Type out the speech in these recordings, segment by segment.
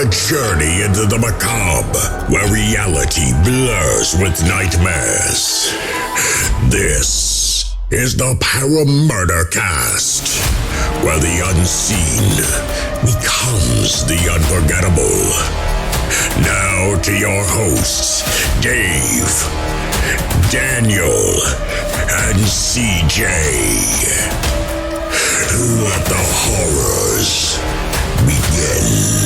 a journey into the macabre, where reality blurs with nightmares. This is the Paramurder Cast, where the unseen becomes the unforgettable. Now to your hosts, Dave, Daniel, and CJ. Let the horrors begin.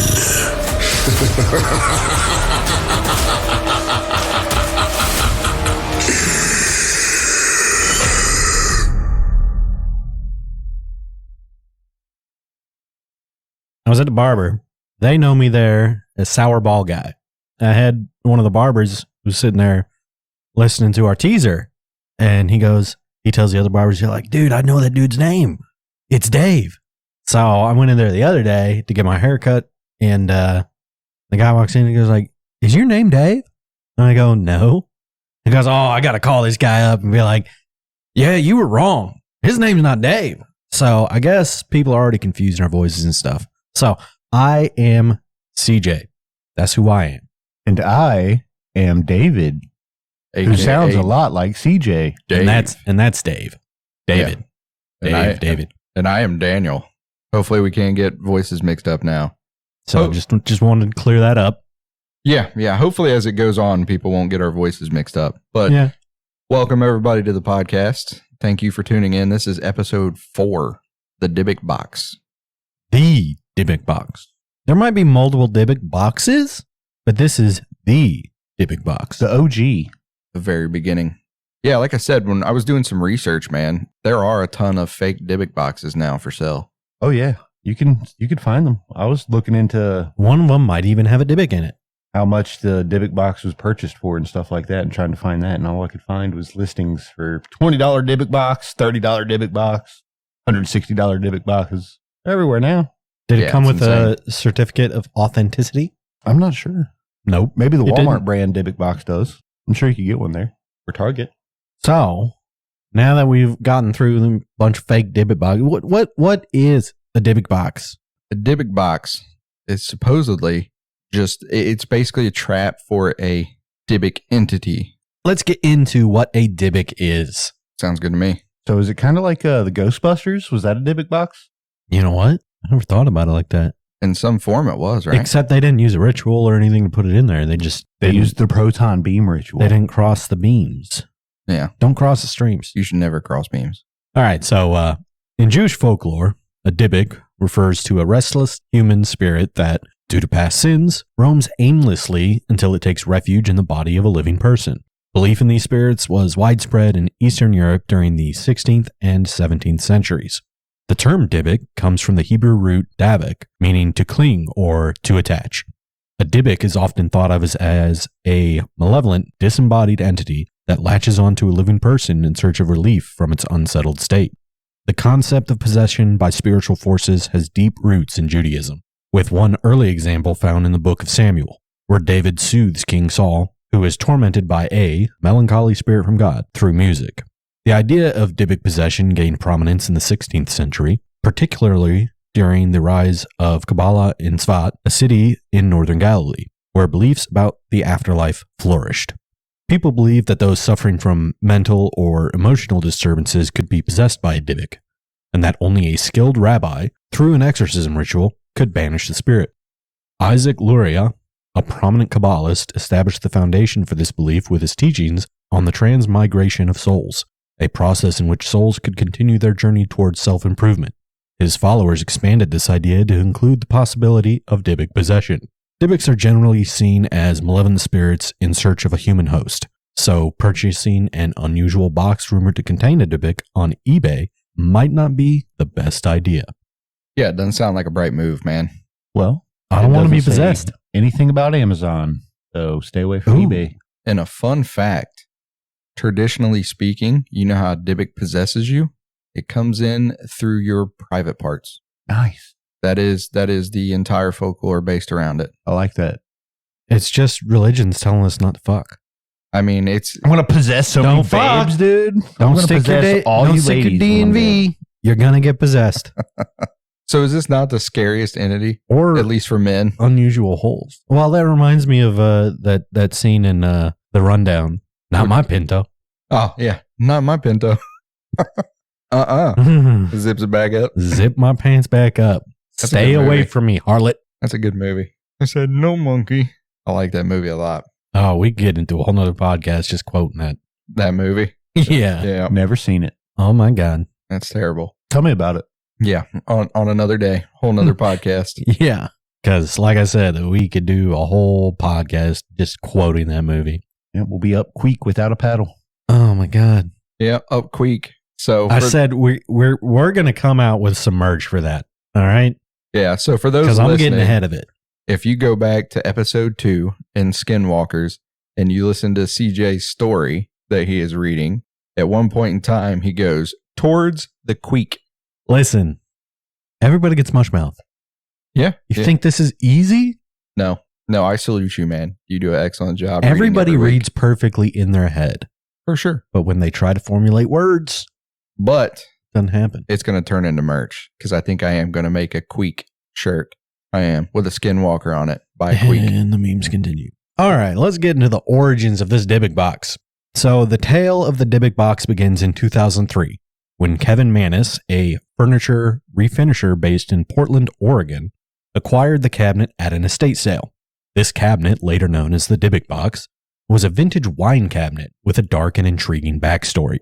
I was at the barber. They know me there as Sour Ball Guy. I had one of the barbers who was sitting there listening to our teaser, and he tells the other barbers, you're like, dude, I know that dude's name. It's Dave. So I went in there the other day to get my hair cut, and the guy walks in and goes like, is your name Dave? And I go, no. He goes, oh, I got to call this guy up and be like, yeah, you were wrong. His name's not Dave. So I guess people are already confusing our voices and stuff. So I am CJ. That's who I am. And I am David, who sounds a lot like CJ. Dave. And that's Dave. David. Yeah. David. And I am Daniel. Hopefully we can't get voices mixed up now. So just wanted to clear that up. Yeah. Hopefully as it goes on, people won't get our voices mixed up. But Welcome everybody to the podcast. Thank you for tuning in. This is episode 4, the Dybbuk Box. The Dybbuk Box. There might be multiple Dybbuk boxes, but this is the Dybbuk Box. The OG. The very beginning. Yeah, like I said, when I was doing some research, man, there are a ton of fake Dybbuk boxes now for sale. Oh yeah, you can find them. I was looking into one of them might even have a Dybbuk in it. How much the Dybbuk box was purchased for and stuff like that, and trying to find that, and all I could find was listings for $20 Dybbuk box, $30 Dybbuk box, $160 Dybbuk boxes everywhere now. Did it come with insane. A certificate of authenticity? I'm not sure. Nope. Maybe the Walmart brand Dybbuk box does. I'm sure you could get one there or Target. So, now that we've gotten through a bunch of fake Dybbuk boxes, what is a Dybbuk box? A Dybbuk box is supposedly it's basically a trap for a Dybbuk entity. Let's get into what a Dybbuk is. Sounds good to me. So is it kind of like the Ghostbusters? Was that a Dybbuk box? You know what? I never thought about it like that. In some form it was, right? Except they didn't use a ritual or anything to put it in there. They used the proton beam ritual. They didn't cross the beams. Yeah. Don't cross the streams. You should never cross beams. All right. So in Jewish folklore, a Dybbuk refers to a restless human spirit that, due to past sins, roams aimlessly until it takes refuge in the body of a living person. Belief in these spirits was widespread in Eastern Europe during the 16th and 17th centuries. The term Dybbuk comes from the Hebrew root davik, meaning to cling or to attach. A Dybbuk is often thought of as a malevolent, disembodied entity that latches onto a living person in search of relief from its unsettled state. The concept of possession by spiritual forces has deep roots in Judaism, with one early example found in the book of Samuel, where David soothes King Saul, who is tormented by a melancholy spirit from God, through music. The idea of Dybbuk possession gained prominence in the 16th century, particularly during the rise of Kabbalah in Tzfat, a city in northern Galilee, where beliefs about the afterlife flourished. People believed that those suffering from mental or emotional disturbances could be possessed by a Dybbuk, and that only a skilled rabbi, through an exorcism ritual, could banish the spirit. Isaac Luria, a prominent Kabbalist, established the foundation for this belief with his teachings on the transmigration of souls, a process in which souls could continue their journey towards self-improvement. His followers expanded this idea to include the possibility of Dybbuk possession. Dybbuks are generally seen as malevolent spirits in search of a human host, so purchasing an unusual box rumored to contain a Dybbuk on eBay might not be the best idea. Yeah, it doesn't sound like a bright move, man. Well, I don't want to be possessed. Anything about Amazon, so stay away from eBay. And a fun fact, traditionally speaking, you know how a Dybbuk possesses you? It comes in through your private parts. Nice. That is the entire folklore based around it. I like that. It's just religions telling us not to fuck. I mean, it's... I'm going to possess so many babes, dude. Don't stick your D&V. You're going to get possessed. So is this not the scariest entity? Or at least for men? Unusual holes. Well, that reminds me of that scene in The Rundown. Not my Pinto. Oh, yeah. Not my Pinto. Zips it back up. Zip my pants back up. Stay away from me, harlot. That's a good movie. I said, no monkey. I like that movie a lot. Oh, we get into a whole nother podcast just quoting that movie. Yeah. Yeah. Never seen it. Oh, my God. That's terrible. Tell me about it. Yeah. On another day. Whole nother podcast. Yeah. Because, like I said, we could do a whole podcast just quoting that movie. Yeah, we'll be up quick without a paddle. Oh, my God. Yeah, up quick. So I said we're going to come out with some merch for that. All right. Yeah. So for those because I'm getting ahead of it. If you go back to episode 2 in Skinwalkers and you listen to CJ's story that he is reading, at one point in time he goes towards the creek. Listen, everybody gets mush mouth. Yeah. You think this is easy? No, I salute you, man. You do an excellent job. Everybody reads perfectly in their head. For sure. But when they try to formulate words, doesn't happen. It's going to turn into merch because I think I am going to make a Queek shirt. I am with a Skinwalker on it by Queek. And the memes continue. All right, let's get into the origins of this Dybbuk box. So the tale of the Dybbuk box begins in 2003 when Kevin Mannis, a furniture refinisher based in Portland, Oregon, acquired the cabinet at an estate sale. This cabinet, later known as the Dybbuk box, was a vintage wine cabinet with a dark and intriguing backstory.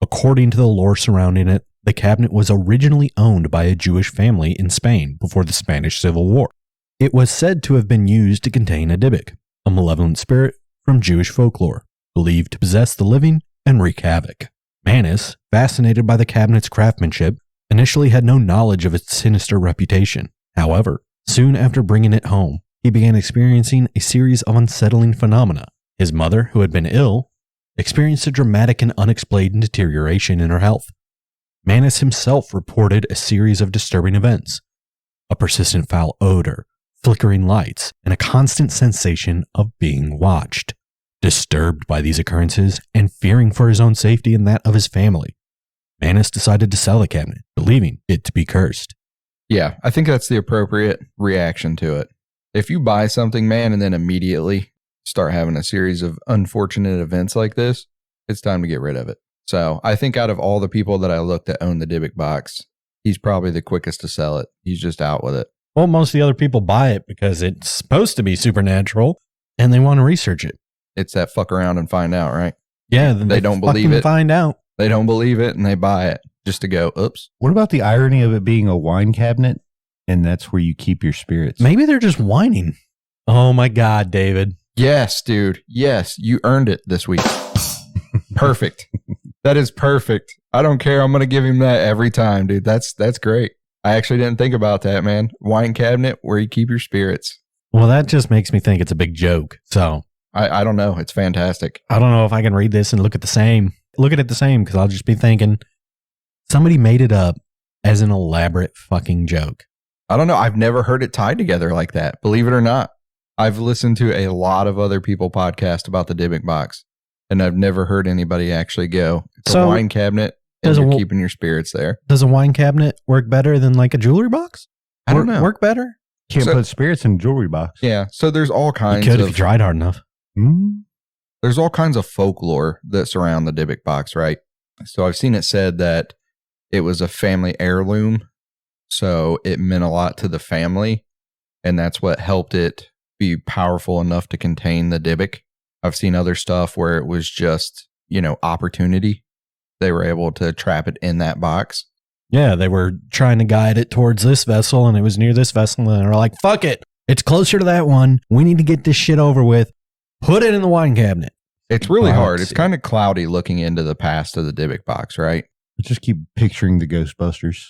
According to the lore surrounding it, the cabinet was originally owned by a Jewish family in Spain before the Spanish Civil War. It was said to have been used to contain a Dybbuk, a malevolent spirit from Jewish folklore, believed to possess the living and wreak havoc. Mannis, fascinated by the cabinet's craftsmanship, initially had no knowledge of its sinister reputation. However, soon after bringing it home, he began experiencing a series of unsettling phenomena. His mother, who had been ill, experienced a dramatic and unexplained deterioration in her health. Mannis himself reported a series of disturbing events, a persistent foul odor, flickering lights, and a constant sensation of being watched. Disturbed by these occurrences and fearing for his own safety and that of his family, Mannis decided to sell the cabinet, believing it to be cursed. Yeah, I think that's the appropriate reaction to it. If you buy something, man, and then immediately start having a series of unfortunate events like this, it's time to get rid of it. So I think out of all the people that I looked at own the Dybbuk box, he's probably the quickest to sell it. He's just out with it. Well, most of the other people buy it because it's supposed to be supernatural and they want to research it. It's that fuck around and find out, right? Yeah, they don't believe it. Find out. They don't believe it and they buy it just to go, oops. What about the irony of it being a wine cabinet and that's where you keep your spirits? Maybe they're just whining. Oh my God, David. Yes, dude. Yes, you earned it this week. Perfect. That is perfect. I don't care. I'm going to give him that every time, dude. That's great. I actually didn't think about that, man. Wine cabinet where you keep your spirits. Well, that just makes me think it's a big joke. So I don't know. It's fantastic. I don't know if I can read this and look at it the same because I'll just be thinking somebody made it up as an elaborate fucking joke. I don't know. I've never heard it tied together like that. Believe it or not. I've listened to a lot of other people podcast about the Dybbuk box, and I've never heard anybody actually go, it's a wine cabinet and you're keeping your spirits there. Does a wine cabinet work better than like a jewelry box? I don't know. Work better? Can't put spirits in a jewelry box. Yeah. So there's all kinds you could if you tried hard enough. There's all kinds of folklore that surround the Dybbuk box, right? So I've seen it said that it was a family heirloom. So it meant a lot to the family. And that's what helped it be powerful enough to contain the Dybbuk. I've seen other stuff where it was just, opportunity. They were able to trap it in that box. Yeah, they were trying to guide it towards this vessel and it was near this vessel and they were like, fuck it. It's closer to that one. We need to get this shit over with. Put it in the wine cabinet. It's really hard. It's kind of cloudy looking into the past of the Dybbuk box, right? I just keep picturing the Ghostbusters.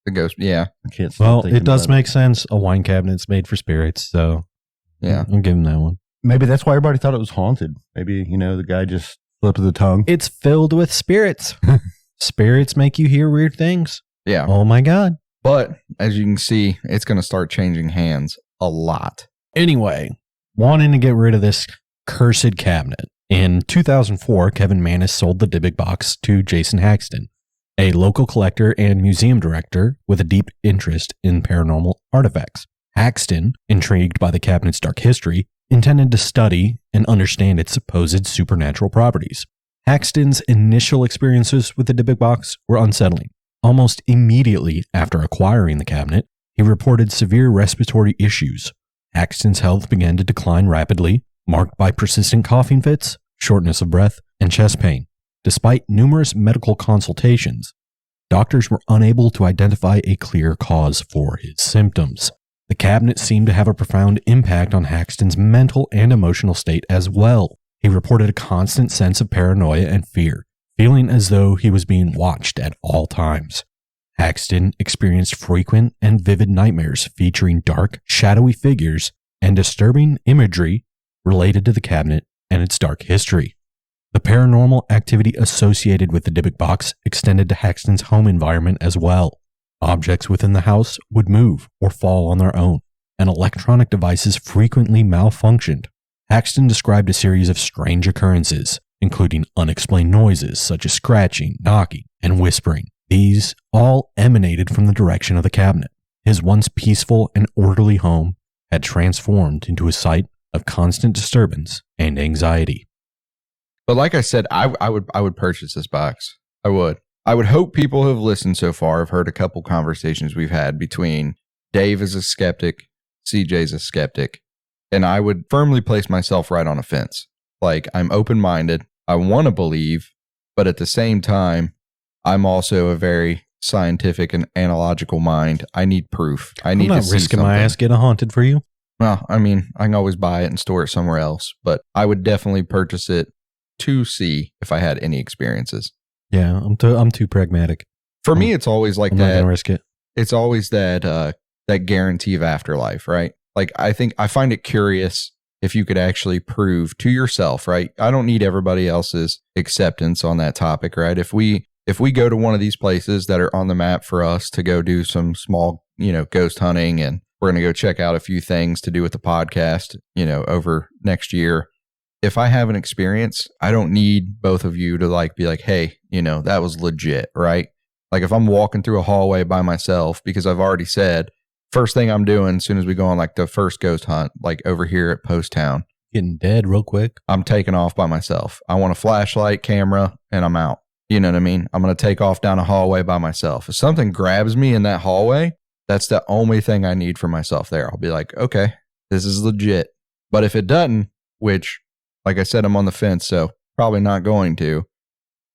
The ghost, yeah. I can't. Well, it does make sense. A wine cabinet's made for spirits, so yeah, I'll give him that one. Maybe that's why everybody thought it was haunted. Maybe the guy just slipped the tongue. It's filled with spirits. Spirits make you hear weird things. Yeah. Oh my God. But as you can see, it's going to start changing hands a lot. Anyway, wanting to get rid of this cursed cabinet. In 2004, Kevin Mannis sold the Dybbuk box to Jason Haxton, a local collector and museum director with a deep interest in paranormal artifacts. Haxton, intrigued by the cabinet's dark history, intended to study and understand its supposed supernatural properties. Haxton's initial experiences with the Dybbuk box were unsettling. Almost immediately after acquiring the cabinet, he reported severe respiratory issues. Haxton's health began to decline rapidly, marked by persistent coughing fits, shortness of breath, and chest pain. Despite numerous medical consultations, doctors were unable to identify a clear cause for his symptoms. The cabinet seemed to have a profound impact on Haxton's mental and emotional state as well. He reported a constant sense of paranoia and fear, feeling as though he was being watched at all times. Haxton experienced frequent and vivid nightmares featuring dark, shadowy figures and disturbing imagery related to the cabinet and its dark history. The paranormal activity associated with the Dybbuk box extended to Haxton's home environment as well. Objects within the house would move or fall on their own, and electronic devices frequently malfunctioned. Haxton described a series of strange occurrences, including unexplained noises such as scratching, knocking, and whispering. These all emanated from the direction of the cabinet. His once peaceful and orderly home had transformed into a site of constant disturbance and anxiety. But like I said, I would purchase this box. I would hope people who have listened so far have heard a couple conversations we've had between Dave is a skeptic, CJ's a skeptic, and I would firmly place myself right on a fence. Like, I'm open-minded. I want to believe, but at the same time, I'm also a very scientific and analogical mind. I need proof. I need to see risking something. my ass getting haunted for you. Well, I mean, I can always buy it and store it somewhere else, but I would definitely purchase it to see if I had any experiences. Yeah, I'm too pragmatic. For me, it's always like I'm that. not gonna risk it. It's always that guarantee of afterlife, right? Like, I find it curious if you could actually prove to yourself, right? I don't need everybody else's acceptance on that topic, right? If we go to one of these places that are on the map for us to go do some small, ghost hunting, and we're going to go check out a few things to do with the podcast, over next year. If I have an experience, I don't need both of you to be like, hey, that was legit, right? Like, if I'm walking through a hallway by myself, because I've already said, first thing I'm doing as soon as we go on the first ghost hunt, over here at Post Town, Getting dead real quick. I'm taking off by myself. I want a flashlight, camera, and I'm out. You know what I mean? I'm going to take off down a hallway by myself. If something grabs me in that hallway, that's the only thing I need for myself there. I'll be like, okay, this is legit. But if it doesn't, which, like I said, I'm on the fence, so probably not going to,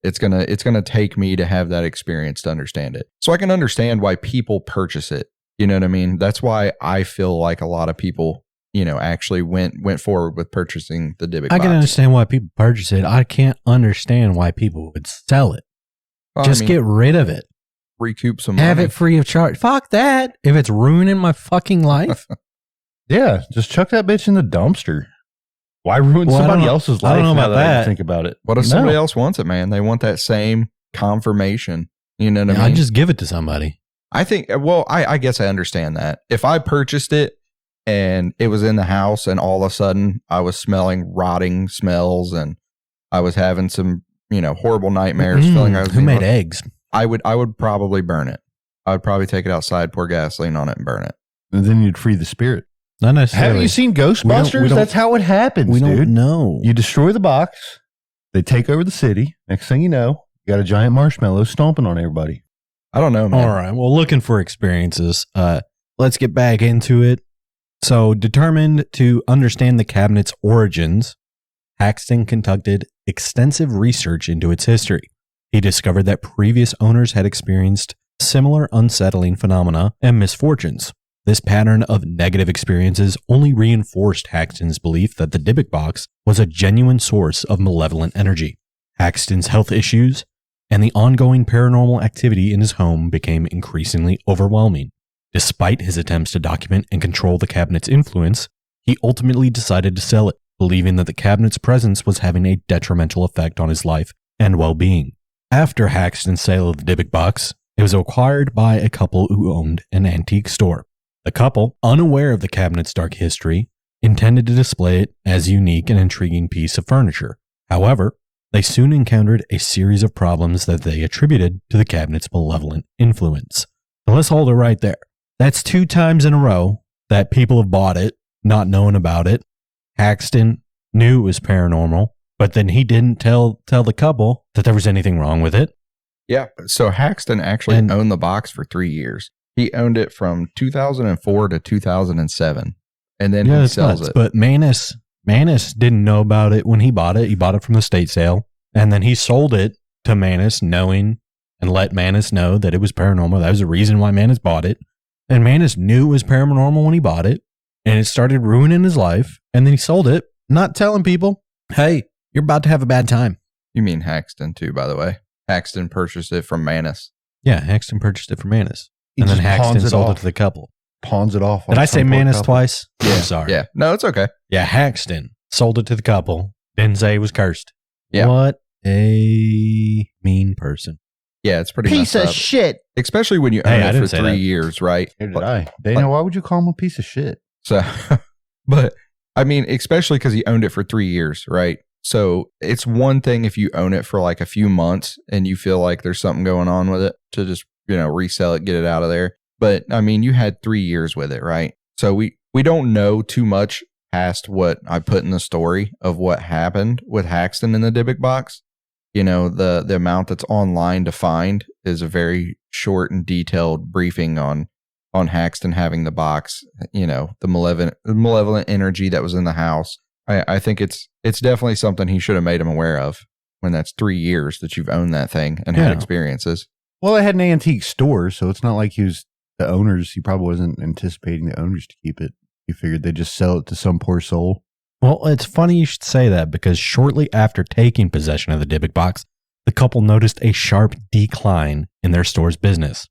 it's gonna take me to have that experience to understand it. So I can understand why people purchase it. You know what I mean? That's why I feel like a lot of people, actually went forward with purchasing the Dybbuk box. I can understand why people purchase it. I can't understand why people would sell it. Well, Just get rid of it. Recoup some Have money. it free of charge. Fuck that. If it's ruining my fucking life. Yeah, just chuck that bitch in the dumpster. Why ruin Well, I somebody don't know- else's I life? don't know now about that I that. think about it. What if No. somebody else wants it, man? They want that same confirmation. You know what I I mean? just give it to somebody. I think, I guess I understand that. If I purchased it and it was in the house and all of a sudden I was smelling rotting smells and I was having some, horrible nightmares, feeling I was Who being made eggs? I would probably burn it. I would probably take it outside, pour gasoline on it, and burn it. And then you'd free the spirit. Not necessarily. Haven't you seen Ghostbusters? we don't- That's how it happens, We dude. don't know. You destroy the box. They take over the city. Next thing you know, you got a giant marshmallow stomping on everybody. I don't know, man. All right. Well, looking for experiences. Let's get back into it. So, determined to understand the cabinet's origins, Haxton conducted extensive research into its history. He discovered that previous owners had experienced similar unsettling phenomena and misfortunes. This pattern of negative experiences only reinforced Haxton's belief that the Dybbuk box was a genuine source of malevolent energy. Haxton's health issues and the ongoing paranormal activity in his home became increasingly overwhelming. Despite his attempts to document and control the cabinet's influence, he ultimately decided to sell it, believing that the cabinet's presence was having a detrimental effect on his life and well-being. After Haxton's sale of the Dybbuk box, it was acquired by a couple who owned an antique store. The couple, unaware of the cabinet's dark history, intended to display it as a unique and intriguing piece of furniture. However, they soon encountered a series of problems that they attributed to the cabinet's malevolent influence. Now let's hold it right there. That's 2 times in a row that people have bought it, not knowing about it. Haxton knew it was paranormal, but then he didn't tell the couple that there was anything wrong with it. Yeah. So Haxton actually owned the box for 3 years. He owned it from 2004 to 2007. And then he sells it. But Mannis didn't know about it when he bought it. He bought it from the state sale. And then he sold it to Mannis, knowing and let Mannis know that it was paranormal. That was the reason why Mannis bought it. And Mannis knew it was paranormal when he bought it. And it started ruining his life. And then he sold it, not telling people, hey, you're about to have a bad time. You mean Haxton too, by the way. Haxton purchased it from Mannis. Yeah, Haxton purchased it from Mannis. And then Haxton sold it to the couple. Pawns it off. Did I say Mannis twice? Yeah. I'm sorry. Yeah. No, it's okay. Yeah, Haxton sold it to the couple. Didn't say it was cursed. Yeah. What a mean person. Yeah, it's pretty piece messed of up. shit. Especially when you own it for 3 years, right? Here did I. Daniel, why would you call him a piece of shit? So, but I mean, especially because he owned it for 3 years, right? So it's one thing if you own it for like a few months and you feel like there's something going on with it to just, resell it, get it out of there. But I mean, you had 3 years with it, right? So we don't know too much past what I put in the story of what happened with Haxton in the Dybbuk box. The amount that's online to find is a very short and detailed briefing on Haxton having the box, the malevolent energy that was in the house. I think it's definitely something he should have made him aware of when that's 3 years that you've owned that thing and had experiences. Well, they had an antique store, so it's not like he probably wasn't anticipating the owners to keep it. He figured they'd just sell it to some poor soul. Well, it's funny you should say that because shortly after taking possession of the Dybbuk box, the couple noticed a sharp decline in their store's business.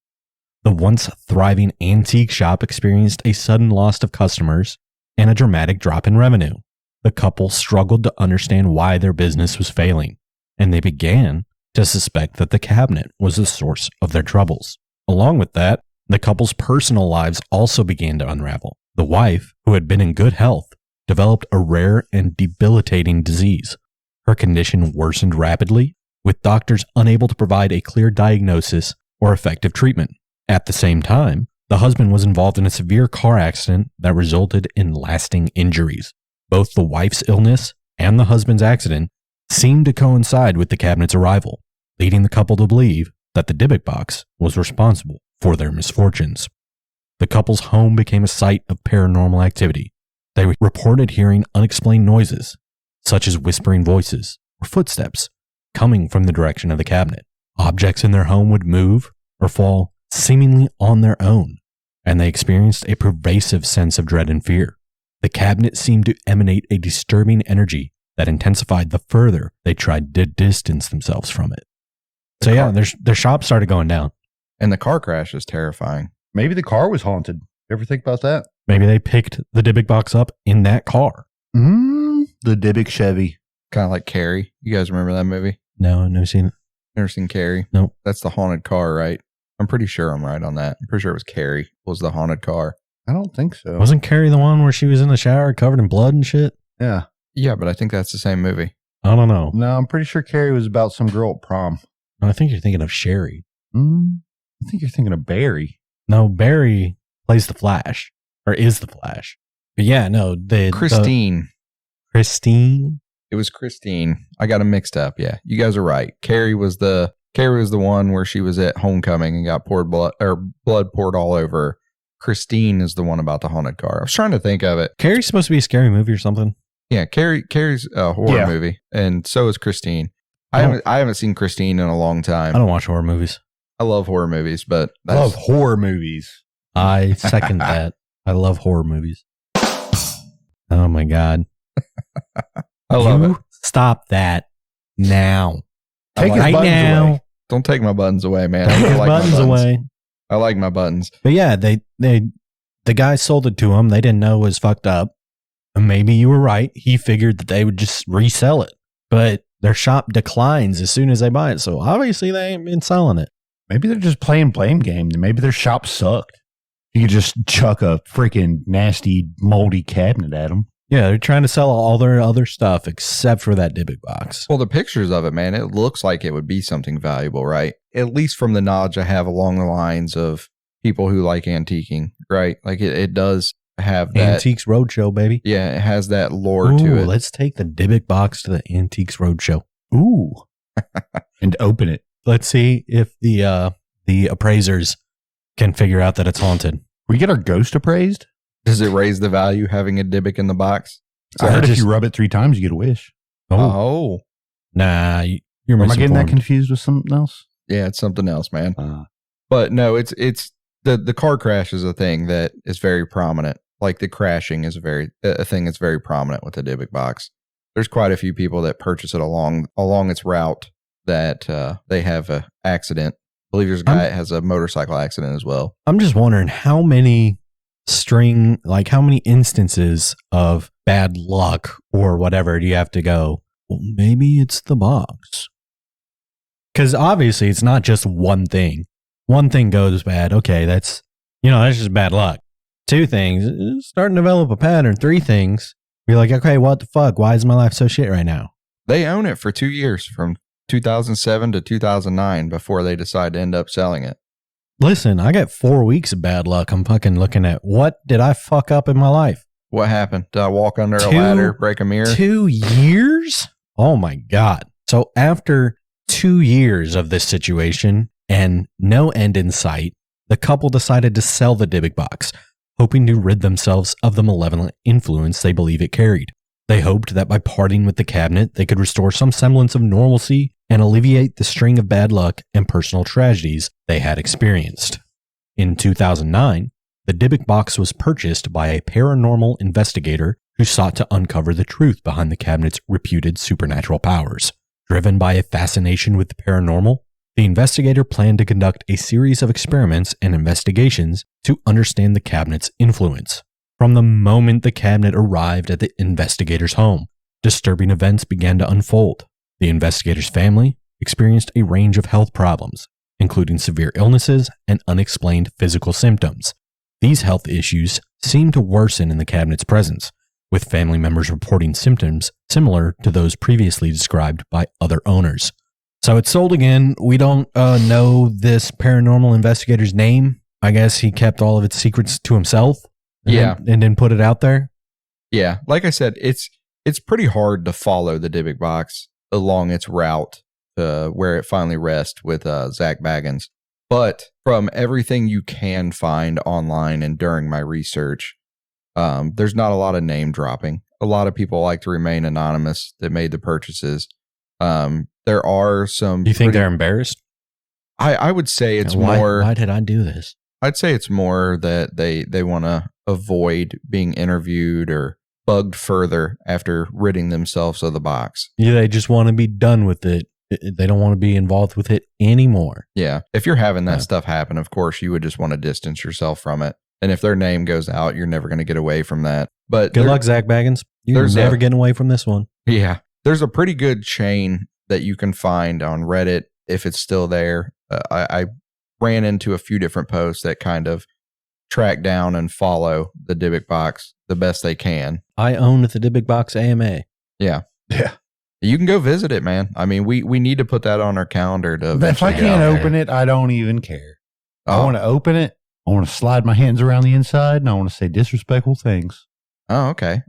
The once thriving antique shop experienced a sudden loss of customers and a dramatic drop in revenue. The couple struggled to understand why their business was failing, and they began to suspect that the cabinet was the source of their troubles. Along with that, the couple's personal lives also began to unravel. The wife, who had been in good health, developed a rare and debilitating disease. Her condition worsened rapidly, with doctors unable to provide a clear diagnosis or effective treatment. At the same time, the husband was involved in a severe car accident that resulted in lasting injuries. Both the wife's illness and the husband's accident seemed to coincide with the cabinet's arrival, leading the couple to believe that the Dybbuk box was responsible for their misfortunes. The couple's home became a site of paranormal activity. They reported hearing unexplained noises, such as whispering voices or footsteps, coming from the direction of the cabinet. Objects in their home would move or fall seemingly on their own, and they experienced a pervasive sense of dread and fear. The cabinet seemed to emanate a disturbing energy that intensified the further they tried to distance themselves from it. Their shop started going down. And the car crash is terrifying. Maybe the car was haunted. You ever think about that? Maybe they picked the Dybbuk box up in that car. The Dybbuk Chevy. Kind of like Carrie. You guys remember that movie? No, I've never seen it. Never seen Carrie? Nope. That's the haunted car, right? I'm pretty sure I'm right on that. I'm pretty sure it was Carrie was the haunted car. I don't think so. Wasn't Carrie the one where she was in the shower covered in blood and shit? Yeah. Yeah, but I think that's the same movie. I don't know. No, I'm pretty sure Carrie was about some girl at prom. I think you're thinking of Sherry. I think you're thinking of Barry. No, Barry plays the Flash, or is the Flash. But yeah, no, Christine. Christine? It was Christine. I got them mixed up. Yeah, you guys are right. Carrie was the one where she was at homecoming and got blood poured all over her. Christine is the one about the haunted car. I was trying to think of it. Carrie's supposed to be a scary movie or something. Yeah, Carrie's a horror movie, and so is Christine. I haven't seen Christine in a long time. I don't watch horror movies. I love horror movies, but I love horror movies. I second that. I love horror movies. Oh my God. I love it. Stop that now. Take his right buttons now. away. Don't take my buttons away, man. Take his buttons away. I like my buttons. But yeah, the guy sold it to him. They didn't know it was fucked up. And maybe you were right. He figured that they would just resell it. But their shop declines as soon as they buy it. So obviously they ain't been selling it. Maybe they're just playing blame game. Maybe their shop sucked. You could just chuck a freaking nasty, moldy cabinet at them. Yeah, they're trying to sell all their other stuff except for that Dybbuk box. Well, the pictures of it, man, it looks like it would be something valuable, right? At least from the knowledge I have along the lines of people who like antiquing, right? Like it does have that. Antiques Roadshow, baby. Yeah, it has that lore to it. Let's take the Dybbuk box to the Antiques Roadshow. Ooh. And open it. Let's see if the appraisers can figure out that it's haunted. We get our ghost appraised? Does it raise the value having a Dybbuk in the box? I heard if you rub it 3 times, you get a wish. Oh. Nah, you're Am I getting that misinformed. confused with something else? Yeah, it's something else, man. But no, it's the car crash is a thing that is very prominent. Like the crashing is a thing that's very prominent with the Dybbuk box. There's quite a few people that purchase it along its route that they have an accident. I believe there's a guy that has a motorcycle accident as well. I'm just wondering how many instances of bad luck or whatever do you have to go, well, maybe it's the box. Because obviously it's not just one thing. One thing goes bad. Okay, that's just bad luck. 2 things, starting to develop a pattern. 3 things, you're like, okay, what the fuck? Why is my life so shit right now? They own it for 2 years, from 2007 to 2009, before they decide to end up selling it. Listen, I got 4 weeks of bad luck. I'm fucking looking at what did I fuck up in my life? What happened? Did I walk under a ladder, break a mirror? 2 years? Oh my God. So after 2 years of this situation and no end in sight, the couple decided to sell the Dybbuk box, hoping to rid themselves of the malevolent influence they believe it carried. They hoped that by parting with the cabinet, they could restore some semblance of normalcy and alleviate the string of bad luck and personal tragedies they had experienced. In 2009, the Dybbuk box was purchased by a paranormal investigator who sought to uncover the truth behind the cabinet's reputed supernatural powers. Driven by a fascination with the paranormal, the investigator planned to conduct a series of experiments and investigations to understand the cabinet's influence. From the moment the cabinet arrived at the investigator's home, disturbing events began to unfold. The investigator's family experienced a range of health problems, including severe illnesses and unexplained physical symptoms. These health issues seemed to worsen in the cabinet's presence, with family members reporting symptoms similar to those previously described by other owners. So it's sold again. We don't know this paranormal investigator's name. I guess he kept all of its secrets to himself. And then put it out there. Yeah, like I said, it's pretty hard to follow the Dybbuk box along its route to where it finally rests with Zach Baggins. But from everything you can find online and during my research, there's not a lot of name dropping. A lot of people like to remain anonymous that made the purchases. There are some. Do you think they're embarrassed? I would say it's more. Why did I do this? I'd say it's more that they want to avoid being interviewed or bugged further after ridding themselves of the box. Yeah, they just want to be done with it. They don't want to be involved with it anymore. Yeah. If you're having that stuff happen, of course, you would just want to distance yourself from it. And if their name goes out, you're never going to get away from that. But good luck, Zach Baggins. You're never getting away from this one. Yeah. There's a pretty good chain that you can find on Reddit if it's still there. I ran into a few different posts that kind of track down and follow the Dybbuk box the best they can. I own the Dybbuk Box AMA. Yeah. You can go visit it, man. I mean, we need to put that on our calendar to. If I can't open it, I don't even care. I want to open it. I want to slide my hands around the inside, and I want to say disrespectful things. Oh, okay,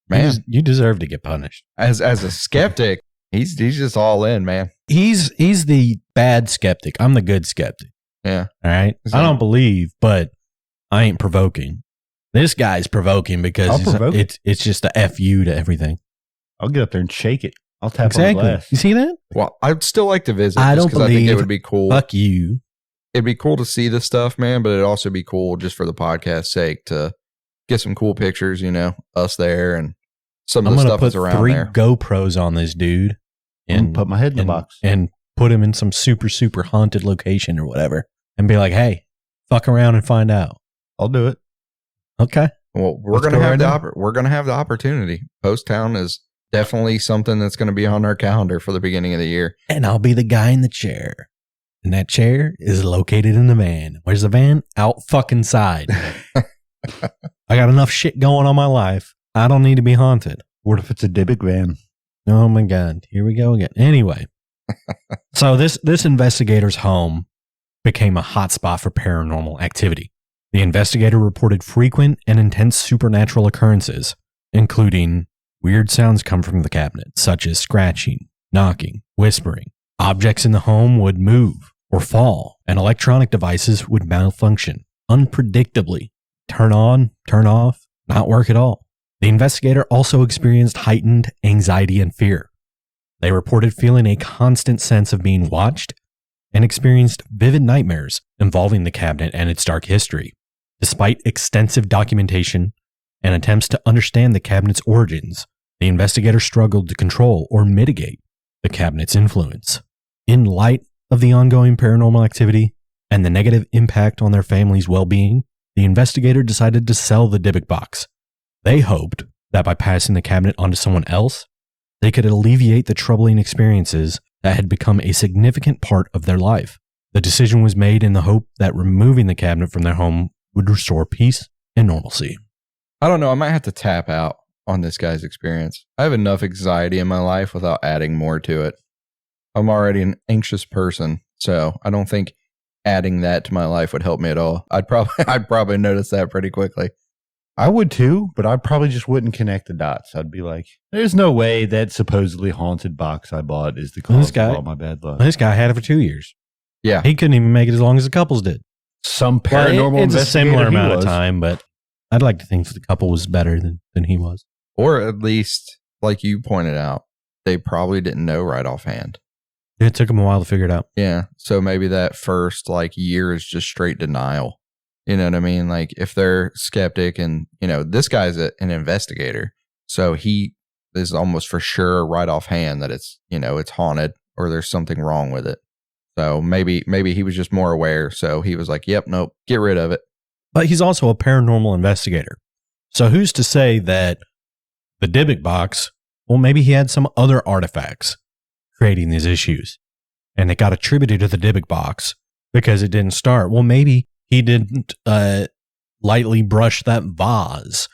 man. You deserve to get punished. As a skeptic, he's just all in, man. He's the bad skeptic. I'm the good skeptic. Yeah. All right. I don't believe, but I ain't provoking. This guy's provoking because it's just a FU to everything. I'll get up there and shake it. I'll tap on the glass. You see that? Well, I'd still like to visit. I don't because I think it would be cool. Fuck you. It'd be cool to see this stuff, man, but it'd also be cool just for the podcast's sake to get some cool pictures, us there and some of the stuff that's around there. I'm going to put 3 GoPros on this dude and put my head in the box and put him in some super, super haunted location or whatever and be like, hey, fuck around and find out. I'll do it. Okay. Well, we're going to have the opportunity. Post Town is definitely something that's going to be on our calendar for the beginning of the year. And I'll be the guy in the chair. And that chair is located in the van. Where's the van? Out fucking side. I got enough shit going on my life. I don't need to be haunted. What if it's a Dybbuk van? Oh my God. Here we go again. Anyway. So this investigator's home became a hotspot for paranormal activity. The investigator reported frequent and intense supernatural occurrences, including weird sounds come from the cabinet, such as scratching, knocking, whispering. Objects in the home would move or fall, and electronic devices would malfunction unpredictably. Turn on, turn off, not work at all. The investigator also experienced heightened anxiety and fear. They reported feeling a constant sense of being watched and experienced vivid nightmares involving the cabinet and its dark history. Despite extensive documentation and attempts to understand the cabinet's origins, the investigator struggled to control or mitigate the cabinet's influence. In light of the ongoing paranormal activity and the negative impact on their family's well-being, the investigator decided to sell the Dybbuk box. They hoped that by passing the cabinet on to someone else, they could alleviate the troubling experiences that had become a significant part of their life. The decision was made in the hope that removing the cabinet from their home would restore peace and normalcy. I don't know. I might have to tap out on this guy's experience. I have enough anxiety in my life without adding more to it. I'm already an anxious person, so I don't think adding that to my life would help me at all. I'd probably notice that pretty quickly. I would too, but I probably just wouldn't connect the dots. I'd be like, there's no way that supposedly haunted box I bought is the cause of all my bad luck. This guy had it for 2 years. Yeah. He couldn't even make it as long as the couples did. Some paranormal it's a similar amount of was. time, but I'd like to think the couple was better than he was. Or at least, like you pointed out, they probably didn't know right offhand. It took him a while to figure it out. Yeah. So maybe that first year is just straight denial. You know what I mean? Like if they're skeptic and, this guy's an investigator. So he is almost for sure right offhand that it's, it's haunted or there's something wrong with it. So maybe he was just more aware. So he was like, yep, nope, get rid of it. But he's also a paranormal investigator. So who's to say that the Dybbuk box, well, maybe he had some other artifacts creating these issues and it got attributed to the Dybbuk box because it didn't start. Well, maybe he didn't lightly brush that vase.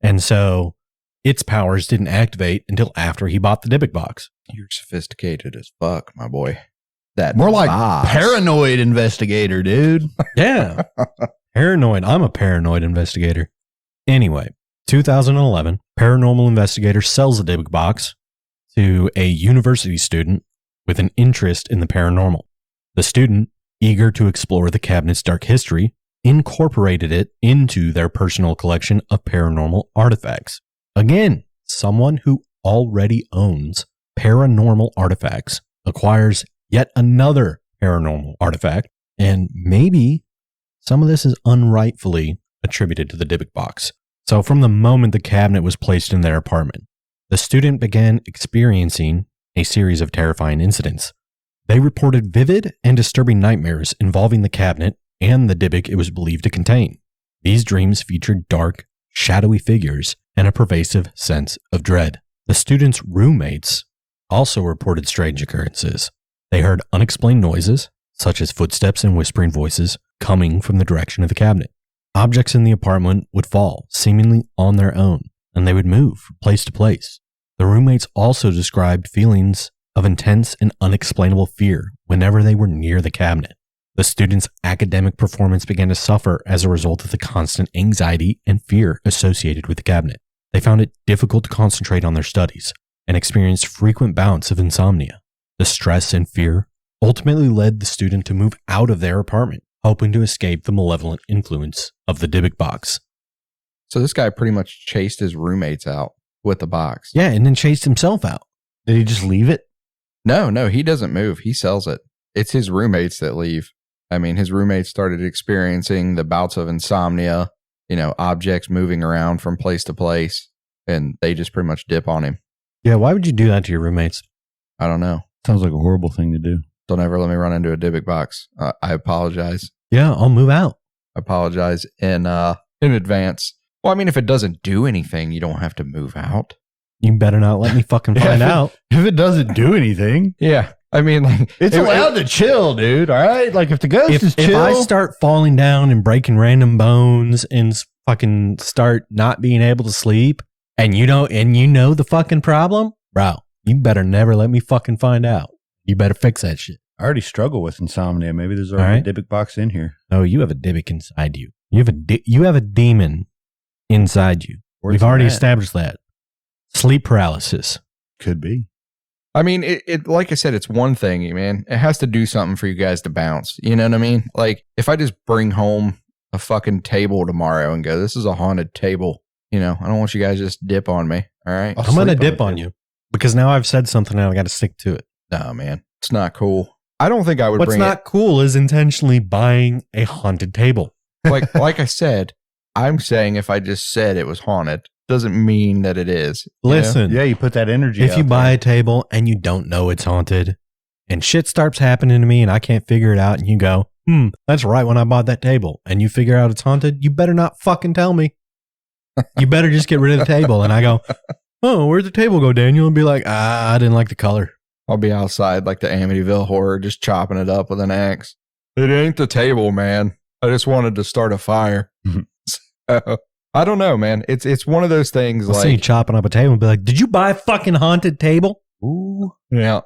And so its powers didn't activate until after he bought the Dybbuk box. You're sophisticated as fuck, my boy. That More like vase. paranoid investigator, dude. Yeah. Paranoid. I'm a paranoid investigator. Anyway, 2011, paranormal investigator sells a Dybbuk box to a university student with an interest in the paranormal. The student, eager to explore the cabinet's dark history, incorporated it into their personal collection of paranormal artifacts. Again, someone who already owns paranormal artifacts acquires yet another paranormal artifact, and maybe some of this is unrightfully attributed to the Dybbuk box. So from the moment the cabinet was placed in their apartment, the student began experiencing a series of terrifying incidents. They reported vivid and disturbing nightmares involving the cabinet and the Dybbuk it was believed to contain. These dreams featured dark, shadowy figures and a pervasive sense of dread. The student's roommates also reported strange occurrences. They heard unexplained noises, such as footsteps and whispering voices, coming from the direction of the cabinet. Objects in the apartment would fall, seemingly on their own, and they would move from place to place. The roommates also described feelings of intense and unexplainable fear whenever they were near the cabinet. The students' academic performance began to suffer as a result of the constant anxiety and fear associated with the cabinet. They found it difficult to concentrate on their studies and experienced frequent bouts of insomnia. The stress and fear ultimately led the student to move out of their apartment, hoping to escape the malevolent influence of the Dybbuk box. So this guy pretty much chased his roommates out with the box. Yeah, and then chased himself out. Did he just leave it? No, he doesn't move. He sells it. It's his roommates that leave. I mean, his roommates started experiencing the bouts of insomnia, objects moving around from place to place, and they just pretty much dip on him. Yeah, why would you do that to your roommates? I don't know. Sounds like a horrible thing to do. Don't ever let me run into a Dybbuk box. I apologize. Yeah, I'll move out. I apologize in advance. Well, I mean, if it doesn't do anything, you don't have to move out. You better not let me fucking find out. If it doesn't do anything. Yeah. I mean, it's allowed to chill, dude. All right. Like if the ghost is chill. If I start falling down and breaking random bones and fucking start not being able to sleep, And you know the fucking problem? Bro, you better never let me fucking find out. You better fix that shit. I already struggle with insomnia. Maybe there's All already right. a Dybbuk box in here. Oh, you have a Dybbuk inside you. You have a demon inside you. Where's We've already that? established that. Sleep paralysis. Could be. I mean, it like I said, it's one thing, man. It has to do something for you guys to bounce. You know what I mean? Like, if I just bring home a fucking table tomorrow and go, this is a haunted table, I don't want you guys to just dip on me. All right? I'll I'm going to sleep on dip the on table. you because now I've said something and I got to stick to it. No, man. It's not cool. I don't think I would What's bring not cool is intentionally buying a haunted table. it. Like I said, I'm saying if I just said it was haunted, doesn't mean that it is. you know? Listen, Yeah, you put that energy if you out buy there. a table and you don't know it's haunted and shit starts happening to me and I can't figure it out and you go, that's right when I bought that table and you figure out it's haunted, you better not fucking tell me. You better just get rid of the table. And I go, oh, where'd the table go, Daniel? And be like, I didn't like the color. I'll be outside like the Amityville horror, just chopping it up with an axe. It ain't the table, man. I just wanted to start a fire. So, I don't know, man. It's one of those things I'll see you like, chopping up a table and be like, did you buy a fucking haunted table? ooh, yeah.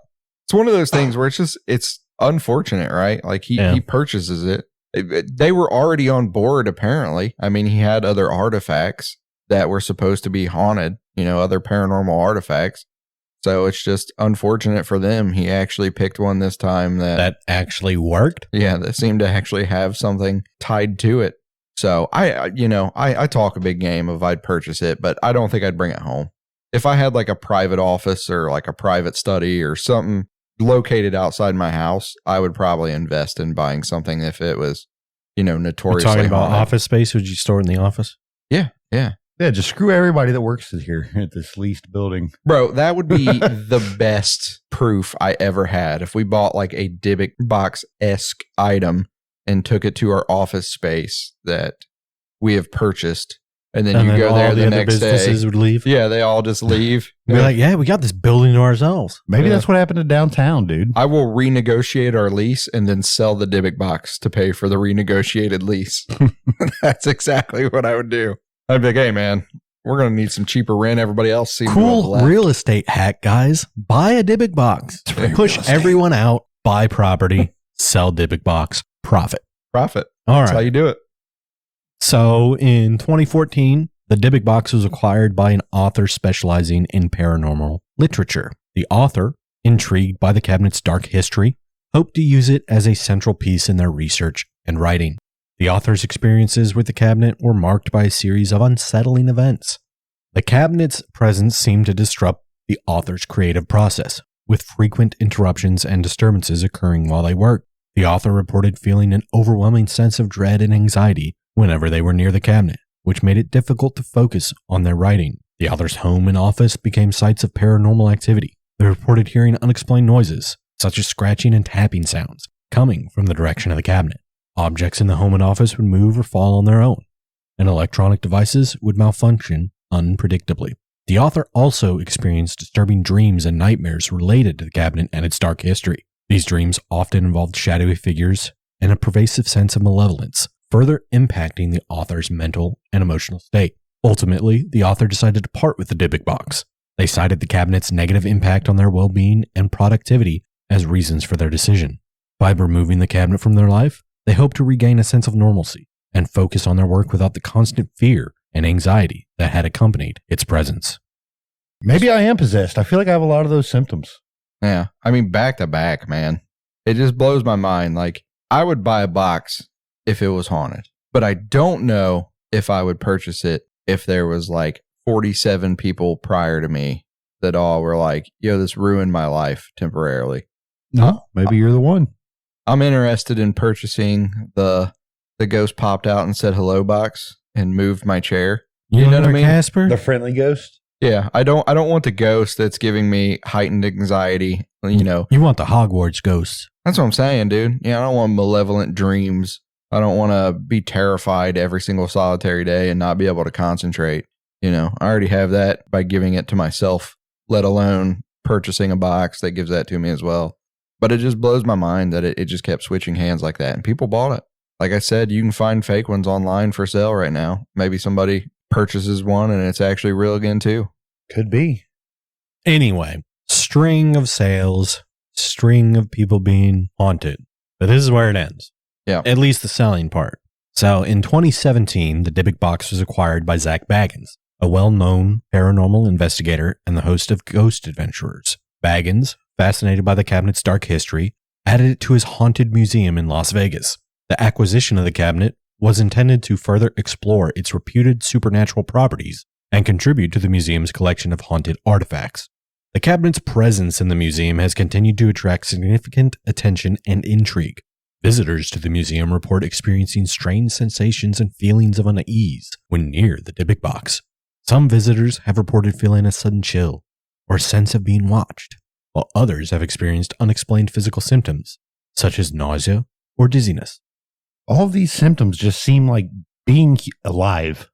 It's one of those things where it's unfortunate, right? Like he purchases it. They were already on board, apparently. I mean, he had other artifacts that were supposed to be haunted, other paranormal artifacts. So it's just unfortunate for them. He actually picked one this time That actually worked? that seemed to actually have something tied to it. So I talk a big game of I'd purchase it, but I don't think I'd bring it home. If I had like a private office or like a private study or something located outside my house, I would probably invest in buying something if it was, We're notoriously talking about haunted. office space. Would you store it in the office? Yeah. Yeah, just screw everybody that works here at this leased building. Bro, that would be the best proof I ever had. If we bought like a Dybbuk Box-esque item and took it to our office space that we have purchased, and then you go there the other next day. businesses would leave. Yeah, they all just leave. Be like, yeah, we got this building to ourselves. Maybe Yeah. that's what happened to downtown, dude. I will renegotiate our lease and then sell the Dybbuk Box to pay for the renegotiated lease. That's exactly what I would do. I'd be like, hey, man, we're going to need some cheaper rent. Everybody else seems to have Cool left. real estate hack, guys. Buy a Dybbuk box. free Push real estate. everyone out. Buy property. Sell Dybbuk box. Profit. Profit. All That's how right. you do it. So in 2014, the Dybbuk box was acquired by an author specializing in paranormal literature. The author, intrigued by the cabinet's dark history, hoped to use it as a central piece in their research and writing. The author's experiences with the cabinet were marked by a series of unsettling events. The cabinet's presence seemed to disrupt the author's creative process, with frequent interruptions and disturbances occurring while they worked. The author reported feeling an overwhelming sense of dread and anxiety whenever they were near the cabinet, which made it difficult to focus on their writing. The author's home and office became sites of paranormal activity. They reported hearing unexplained noises, such as scratching and tapping sounds, coming from the direction of the cabinet. Objects in the home and office would move or fall on their own, and electronic devices would malfunction unpredictably. The author also experienced disturbing dreams and nightmares related to the cabinet and its dark history. These dreams often involved shadowy figures and a pervasive sense of malevolence, further impacting the author's mental and emotional state. Ultimately, the author decided to part with the Dybbuk box. They cited the cabinet's negative impact on their well-being and productivity as reasons for their decision. By removing the cabinet from their life, they hope to regain a sense of normalcy and focus on their work without the constant fear and anxiety that had accompanied its presence. Maybe I am possessed. I feel like I have a lot of those symptoms. Yeah. I mean, back to back, man. It just blows my mind. Like, I would buy a box if it was haunted, but I don't know if I would purchase it if there was like 47 people prior to me that all were like, yo, this ruined my life temporarily. No, maybe you're the one. I'm interested in purchasing the ghost popped out and said hello box and moved my chair. You know what I mean? Casper? The friendly ghost. Yeah, I don't want the ghost that's giving me heightened anxiety. You want the Hogwarts ghost. That's what I'm saying, dude. Yeah, I don't want malevolent dreams. I don't want to be terrified every single solitary day and not be able to concentrate. I already have that by giving it to myself, let alone purchasing a box that gives that to me as well. But it just blows my mind that it just kept switching hands like that. And people bought it. Like I said, you can find fake ones online for sale right now. Maybe somebody purchases one and it's actually real again too. Could be. Anyway, string of sales, string of people being haunted. But this is where it ends. Yeah. At least the selling part. So in 2017, the Dybbuk Box was acquired by Zach Baggins, a well-known paranormal investigator and the host of Ghost Adventurers. Baggins, fascinated by the cabinet's dark history, added it to his haunted museum in Las Vegas. The acquisition of the cabinet was intended to further explore its reputed supernatural properties and contribute to the museum's collection of haunted artifacts. The cabinet's presence in the museum has continued to attract significant attention and intrigue. Visitors to the museum report experiencing strange sensations and feelings of unease when near the Dybbuk Box. Some visitors have reported feeling a sudden chill or sense of being watched, while others have experienced unexplained physical symptoms, such as nausea or dizziness. All of these symptoms just seem like being alive.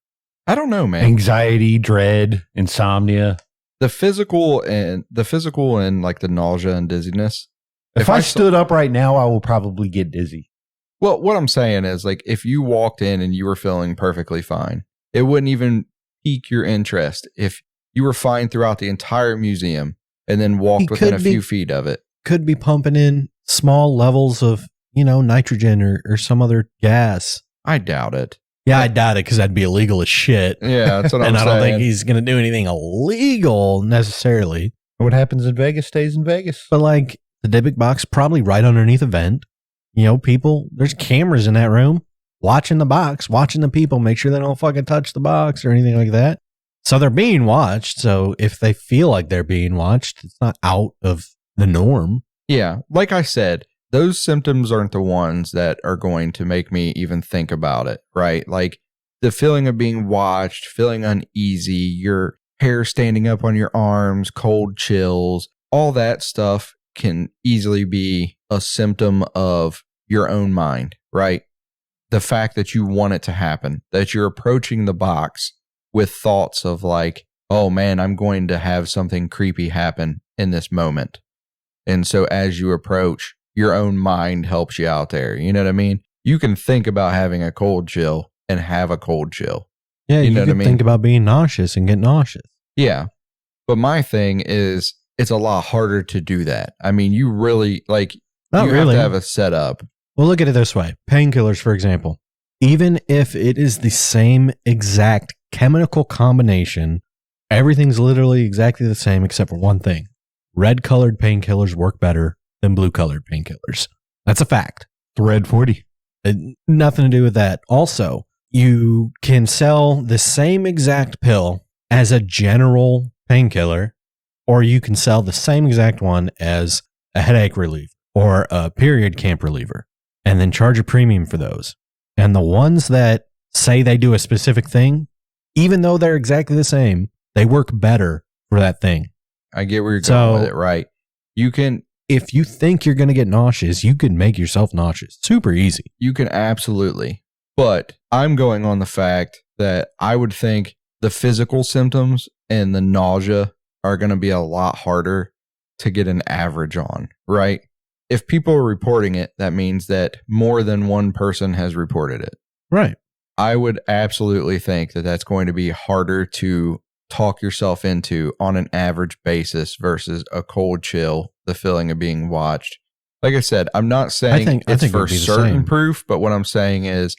I don't know, man. Anxiety, dread, insomnia. The physical and like the nausea and dizziness. If I stood up right now, I will probably get dizzy. Well, what I'm saying is, like, if you walked in and you were feeling perfectly fine, it wouldn't even pique your interest if you were fine throughout the entire museum and then walked within a few feet of it. Could be pumping in small levels of, nitrogen or some other gas. I doubt it. Yeah, I doubt it because that'd be illegal as shit. Yeah, that's what I'm and saying. I don't think he's going to do anything illegal necessarily. What happens in Vegas stays in Vegas. But like the Dybbuk Box, probably right underneath a vent. People, there's cameras in that room watching the box, watching the people, make sure they don't fucking touch the box or anything like that. So they're being watched. So if they feel like they're being watched, it's not out of the norm. Yeah, like I said, those symptoms aren't the ones that are going to make me even think about it, right? Like the feeling of being watched, feeling uneasy, your hair standing up on your arms, cold chills, all that stuff can easily be a symptom of your own mind, right? The fact that you want it to happen, that you're approaching the box with thoughts of like, oh man, I'm going to have something creepy happen in this moment. And so as you approach, your own mind helps you out there. You know what I mean? You can think about having a cold chill and have a cold chill. Yeah, you know what I mean? Think about being nauseous and get nauseous. Yeah. But my thing is, it's a lot harder to do that. I mean, you really, like, Not you really. have to have a setup. Well, look at it this way. Painkillers, for example. Even if it is the same exact chemical combination, everything's literally exactly the same except for one thing. Red-colored painkillers work better than blue-colored painkillers. That's a fact. Red 40. Nothing to do with that. Also, you can sell the same exact pill as a general painkiller, or you can sell the same exact one as a headache relief or a period camp reliever, and then charge a premium for those. And the ones that say they do a specific thing, even though they're exactly the same, they work better for that thing. I get where you're going with it, right? You can, if you think you're going to get nauseous, you can make yourself nauseous. Super easy. You can absolutely. But I'm going on the fact that I would think the physical symptoms and the nausea are going to be a lot harder to get an average on, right? If people are reporting it, that means that more than one person has reported it. Right. I would absolutely think that that's going to be harder to talk yourself into on an average basis versus a cold chill, the feeling of being watched. Like I said, I'm not saying it's for certain proof, but what I'm saying is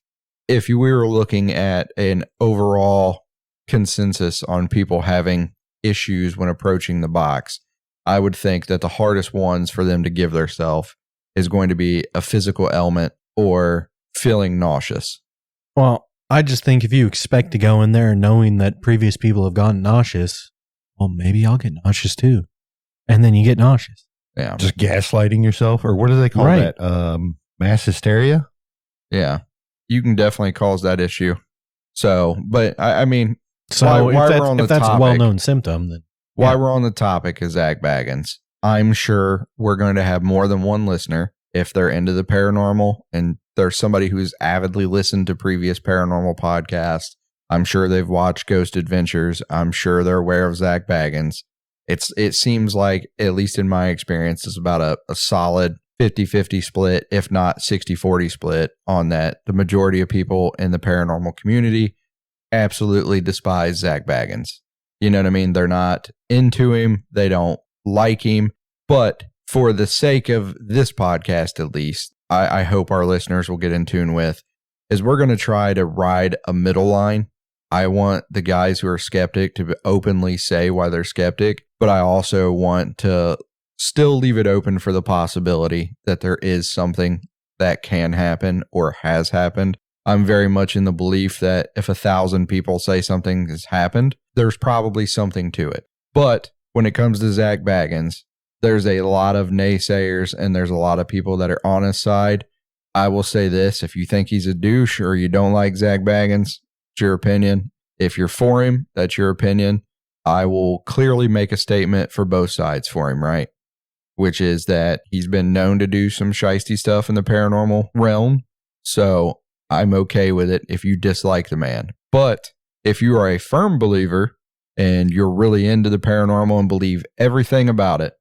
if we were looking at an overall consensus on people having issues when approaching the box, I would think that the hardest ones for them to give themselves is going to be a physical ailment or feeling nauseous. Well, I just think if you expect to go in there knowing that previous people have gotten nauseous, well, maybe I'll get nauseous too. And then you get nauseous. Yeah. Just gaslighting yourself, or what do they call that? Mass hysteria? Yeah. You can definitely cause that issue. So, but I mean, so if that's a well-known symptom, then while we're on the topic of Zach Baggins, I'm sure we're going to have more than one listener if they're into the paranormal and there's somebody who's avidly listened to previous paranormal podcasts. I'm sure they've watched Ghost Adventures. I'm sure they're aware of Zach Baggins. It seems like, at least in my experience, it's about a solid 50-50 split, if not 60-40 split on that. The majority of people in the paranormal community absolutely despise Zach Baggins. You know what I mean? They're not into him. They don't like him. But for the sake of this podcast, at least, I hope our listeners will get in tune with, is we're going to try to ride a middle line. I want the guys who are skeptic to openly say why they're skeptic, but I also want to still leave it open for the possibility that there is something that can happen or has happened. I'm very much in the belief that if 1,000 people say something has happened, there's probably something to it. But when it comes to Zach Baggins, there's a lot of naysayers and there's a lot of people that are on his side. I will say this, if you think he's a douche or you don't like Zach Baggins, it's your opinion. If you're for him, that's your opinion. I will clearly make a statement for both sides for him, right? Which is that he's been known to do some shiesty stuff in the paranormal realm. So I'm okay with it if you dislike the man. But if you are a firm believer and you're really into the paranormal and believe everything about it,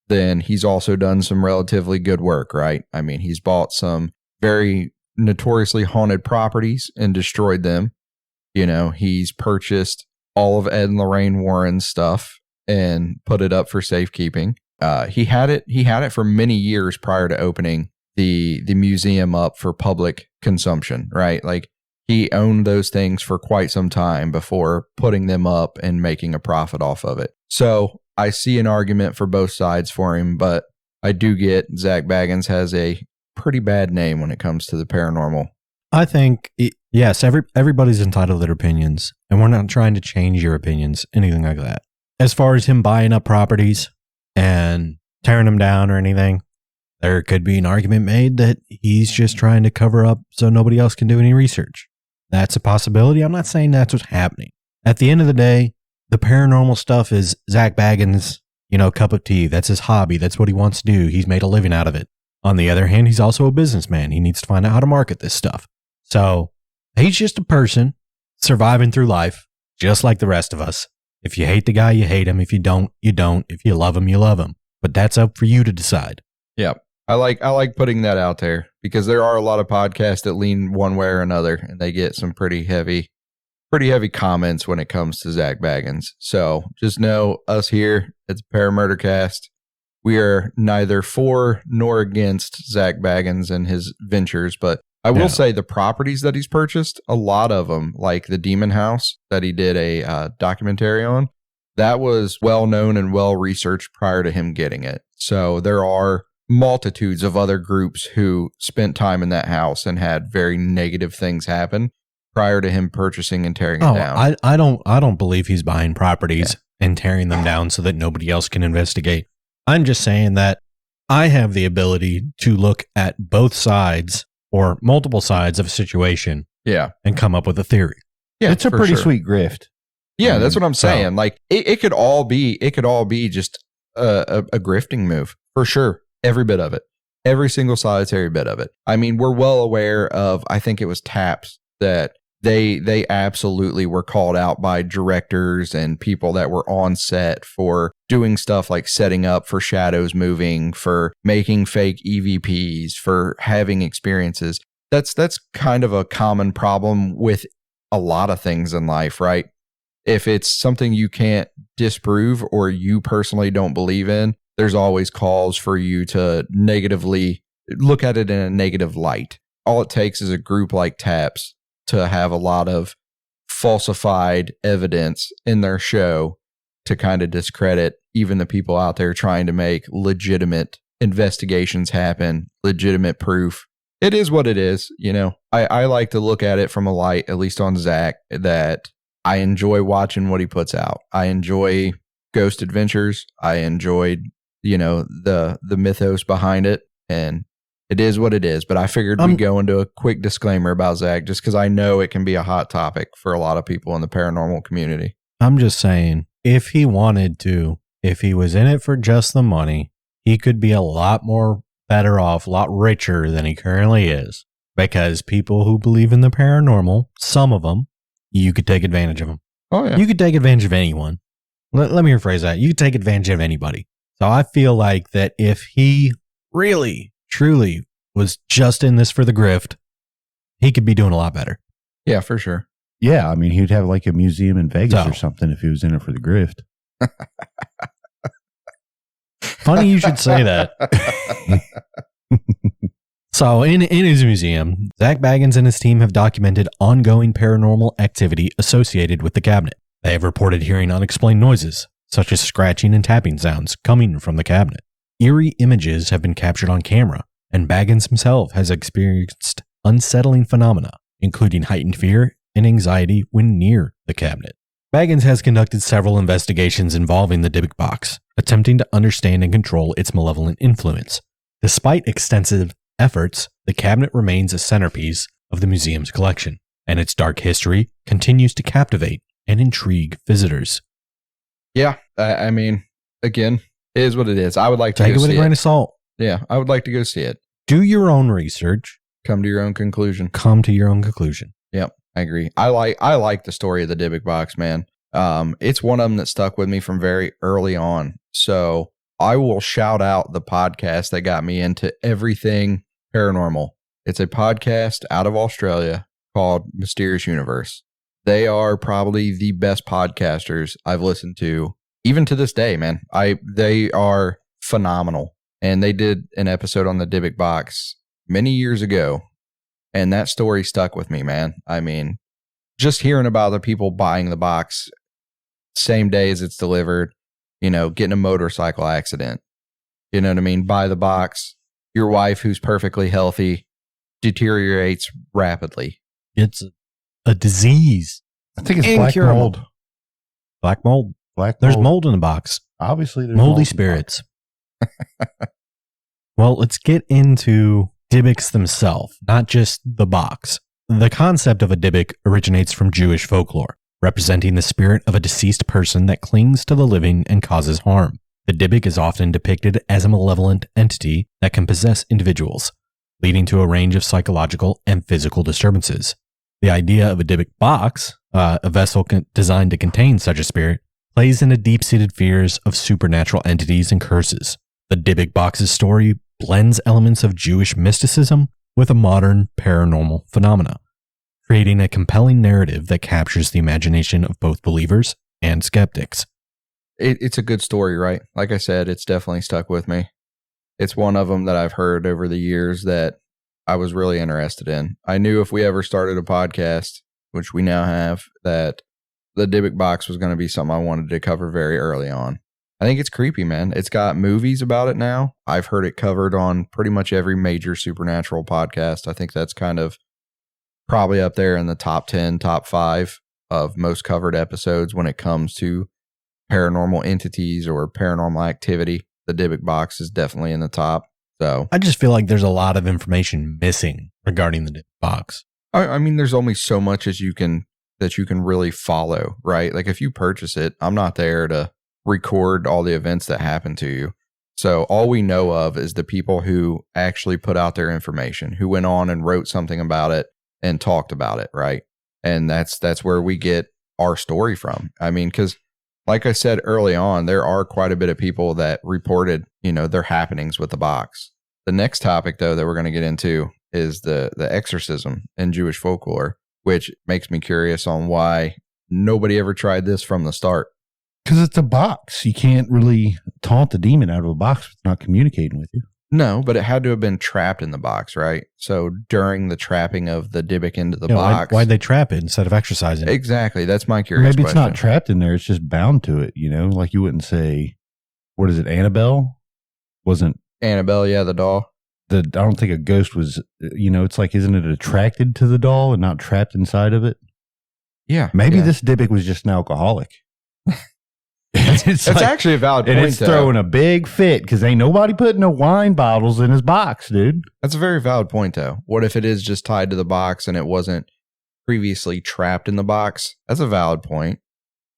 then he's also done some relatively good work, right? I mean, he's bought some very notoriously haunted properties and destroyed them. You know, he's purchased all of Ed and Lorraine Warren's stuff and put it up for safekeeping. He had it for many years prior to opening the museum up for public consumption, right? Like, he owned those things for quite some time before putting them up and making a profit off of it. So I see an argument for both sides for him, but I do get Zach Baggins has a pretty bad name when it comes to the paranormal. I think, yes, everybody's entitled to their opinions, and we're not trying to change your opinions, anything like that. As far as him buying up properties and tearing them down or anything, there could be an argument made that he's just trying to cover up so nobody else can do any research. That's a possibility. I'm not saying that's what's happening. At the end of the day, the paranormal stuff is Zach Baggins', cup of tea. That's his hobby. That's what he wants to do. He's made a living out of it. On the other hand, he's also a businessman. He needs to find out how to market this stuff. So he's just a person surviving through life, just like the rest of us. If you hate the guy, you hate him. If you don't, you don't. If you love him, you love him. But that's up for you to decide. Yeah. I like putting that out there because there are a lot of podcasts that lean one way or another, and they get some pretty heavy comments when it comes to Zach Baggins. So just know us here at the Paramurder Cast, we are neither for nor against Zach Baggins and his ventures, but I will say the properties that he's purchased, a lot of them, like the Demon House that he did a documentary on, that was well known and well researched prior to him getting it. So there are multitudes of other groups who spent time in that house and had very negative things happen prior to him purchasing and tearing it down. I don't believe he's buying properties and tearing them down so that nobody else can investigate. I'm just saying that I have the ability to look at both sides or multiple sides of a situation and come up with a theory. Yeah, it's a pretty sweet grift. Yeah, that's what I'm saying. Like it could all be just a grifting move for sure. Every bit of it, every single solitary bit of it. I mean, we're well aware of, I think it was Taps, that they absolutely were called out by directors and people that were on set for doing stuff like setting up for shadows moving, for making fake EVPs, for having experiences. That's kind of a common problem with a lot of things in life, right? If it's something you can't disprove or you personally don't believe in, there's always calls for you to negatively look at it in a negative light. All it takes is a group like Taps to have a lot of falsified evidence in their show to kind of discredit even the people out there trying to make legitimate investigations happen, legitimate proof. It is what it is. I like to look at it from a light, at least on Zach, that I enjoy watching what he puts out. I enjoy Ghost Adventures. I enjoyed the mythos behind it, and it is what it is. But I figured we'd go into a quick disclaimer about Zach just because I know it can be a hot topic for a lot of people in the paranormal community. I'm just saying, if he wanted to, if he was in it for just the money, he could be a lot more better off, a lot richer than he currently is. Because people who believe in the paranormal, some of them, you could take advantage of them. Oh, yeah. You could take advantage of anyone. Let me rephrase that. You could take advantage of anybody. So I feel like that if he really, truly was just in this for the grift, he could be doing a lot better. Yeah, for sure. Yeah, I mean, he'd have like a museum in Vegas So. or something if he was in it for the grift. Funny you should say that. So, in his museum, Zach Baggins and his team have documented ongoing paranormal activity associated with the cabinet. They have reported hearing unexplained noises, such as scratching and tapping sounds coming from the cabinet. Eerie images have been captured on camera, and Baggins himself has experienced unsettling phenomena, including heightened fear and anxiety when near the cabinet. Baggins has conducted several investigations involving the Dybbuk Box, attempting to understand and control its malevolent influence. Despite extensive efforts, the cabinet remains a centerpiece of the museum's collection, and its dark history continues to captivate and intrigue visitors. Yeah, I mean, again, it is what it is. I would like to Take go it with a see grain it. of salt. Yeah, I would like to go see it. Do your own research. Come to your own conclusion. Come to your own conclusion. Yep, I agree. I like the story of the Dybbuk Box, man. It's one of them that stuck with me from very early on. So I will shout out the podcast that got me into everything paranormal. It's a podcast out of Australia called Mysterious Universe. They are probably the best podcasters I've listened to, even to this day, man. They are phenomenal. And they did an episode on the Dybbuk Box many years ago. And that story stuck with me, man. I mean, just hearing about the people buying the box same day as it's delivered, getting a motorcycle accident, you know what I mean? Buy the box. Your wife, who's perfectly healthy, deteriorates rapidly. It's a disease. I think it's Incurable. black mold. Black mold. Black There's mold. mold in the box. Obviously, there's Moldy mold in the spirits. Well, let's get into Dybbuks themselves, not just the box. The concept of a Dybbuk originates from Jewish folklore, representing the spirit of a deceased person that clings to the living and causes harm. The Dybbuk is often depicted as a malevolent entity that can possess individuals, leading to a range of psychological and physical disturbances. The idea of a Dybbuk box, a vessel designed to contain such a spirit, plays into deep-seated fears of supernatural entities and curses. The Dybbuk Box's story blends elements of Jewish mysticism with a modern paranormal phenomena, creating a compelling narrative that captures the imagination of both believers and skeptics. It's a good story, right? Like I said, it's definitely stuck with me. It's one of them that I've heard over the years that I was really interested in. I knew if we ever started a podcast, which we now have, that the Dybbuk Box was going to be something I wanted to cover very early on. I think it's creepy, man. It's got movies about it now. I've heard it covered on pretty much every major supernatural podcast. I think that's kind of probably up there in the top 10, top 5 of most covered episodes when it comes to paranormal entities or paranormal activity. The Dybbuk Box is definitely in the top. So I just feel like there's a lot of information missing regarding the Dybbuk Box. I mean, there's only so much that you can really follow, right? Like if you purchase it, I'm not there to record all the events that happen to you. So all we know of is the people who actually put out their information, who went on and wrote something about it and talked about it, right? And that's where we get our story from. I mean, because like I said early on, there are quite a bit of people that reported, their happenings with the box. The next topic, though, that we're going to get into is the exorcism in Jewish folklore, which makes me curious on why nobody ever tried this from the start. Because it's a box. You can't really taunt the demon out of a box if it's not communicating with you. No, but it had to have been trapped in the box, right? So during the trapping of the Dybbuk into the box. Why'd they trap it instead of exercising it? Exactly. That's my curious Maybe it's question. not trapped in there. It's just bound to it, Like you wouldn't say, what is it, Annabelle? Wasn't Annabelle, yeah, the doll. I don't think a ghost was, it's like, isn't it attracted to the doll and not trapped inside of it? Yeah. Maybe yeah. this Dybbuk was just an alcoholic. That's actually a valid point. And it's throwing a big fit because ain't nobody putting no wine bottles in his box, dude. That's a very valid point, though. What if it is just tied to the box and it wasn't previously trapped in the box? That's a valid point.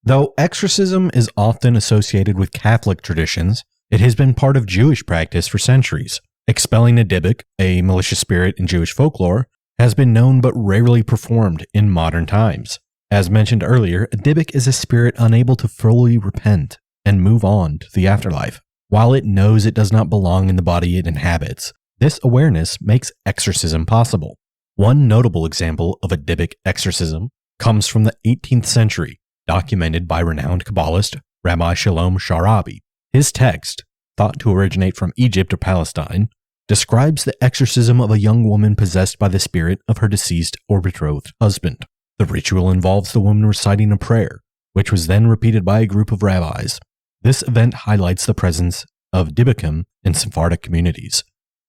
Though exorcism is often associated with Catholic traditions, it has been part of Jewish practice for centuries. Expelling a Dybbuk, a malicious spirit in Jewish folklore, has been known but rarely performed in modern times. As mentioned earlier, a Dybbuk is a spirit unable to fully repent and move on to the afterlife. While it knows it does not belong in the body it inhabits, this awareness makes exorcism possible. One notable example of a Dybbuk exorcism comes from the 18th century, documented by renowned Kabbalist Rabbi Shalom Sharabi. His text, thought to originate from Egypt or Palestine, describes the exorcism of a young woman possessed by the spirit of her deceased or betrothed husband. The ritual involves the woman reciting a prayer, which was then repeated by a group of rabbis. This event highlights the presence of Dybbukim in Sephardic communities,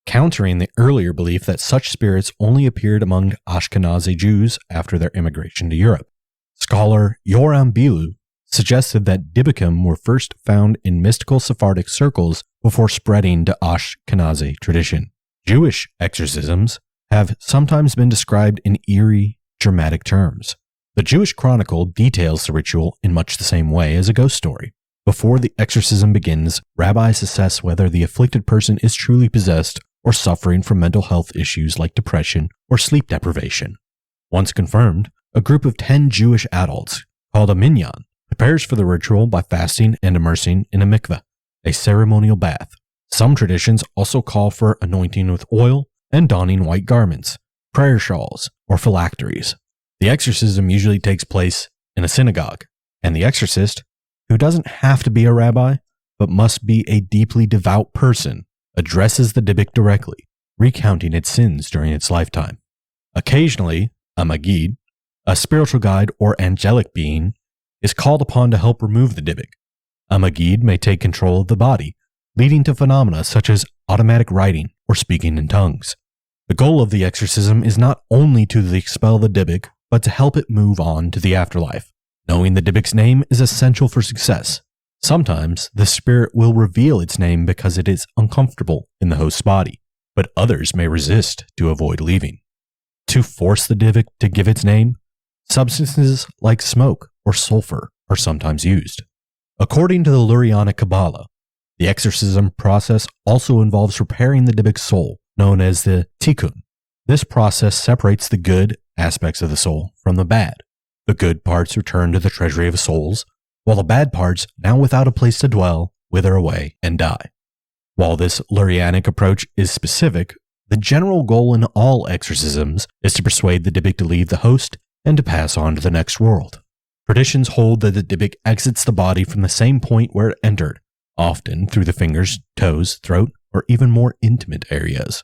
countering the earlier belief that such spirits only appeared among Ashkenazi Jews after their immigration to Europe. Scholar Yoram Bilu suggested that Dybbukim were first found in mystical Sephardic circles before spreading to Ashkenazi tradition. Jewish exorcisms have sometimes been described in eerie, dramatic terms. The Jewish Chronicle details the ritual in much the same way as a ghost story. Before the exorcism begins, rabbis assess whether the afflicted person is truly possessed or suffering from mental health issues like depression or sleep deprivation. Once confirmed, a group of 10 Jewish adults, called a minyan, prepares for the ritual by fasting and immersing in a mikveh, a ceremonial bath. Some traditions also call for anointing with oil and donning white garments, prayer shawls, or phylacteries. The exorcism usually takes place in a synagogue, and the exorcist, who doesn't have to be a rabbi, but must be a deeply devout person, addresses the Dybbuk directly, recounting its sins during its lifetime. Occasionally, a Magid, a spiritual guide or angelic being, is called upon to help remove the Dybbuk. A Magid may take control of the body, leading to phenomena such as automatic writing or speaking in tongues. The goal of the exorcism is not only to expel the Dybbuk, but to help it move on to the afterlife. Knowing the Dybbuk's name is essential for success. Sometimes the spirit will reveal its name because it is uncomfortable in the host's body, but others may resist to avoid leaving. To force the Dybbuk to give its name, substances like smoke or sulfur are sometimes used. According to the Lurianic Kabbalah, the exorcism process also involves preparing the Dybbuk's soul, known as the tikkun. This process separates the good aspects of the soul from the bad. The good parts return to the treasury of souls, while the bad parts, now without a place to dwell, wither away and die. While this Lurianic approach is specific, the general goal in all exorcisms is to persuade the Dybbuk to leave the host and to pass on to the next world. Traditions hold that the Dybbuk exits the body from the same point where it entered, often through the fingers, toes, throat, or even more intimate areas.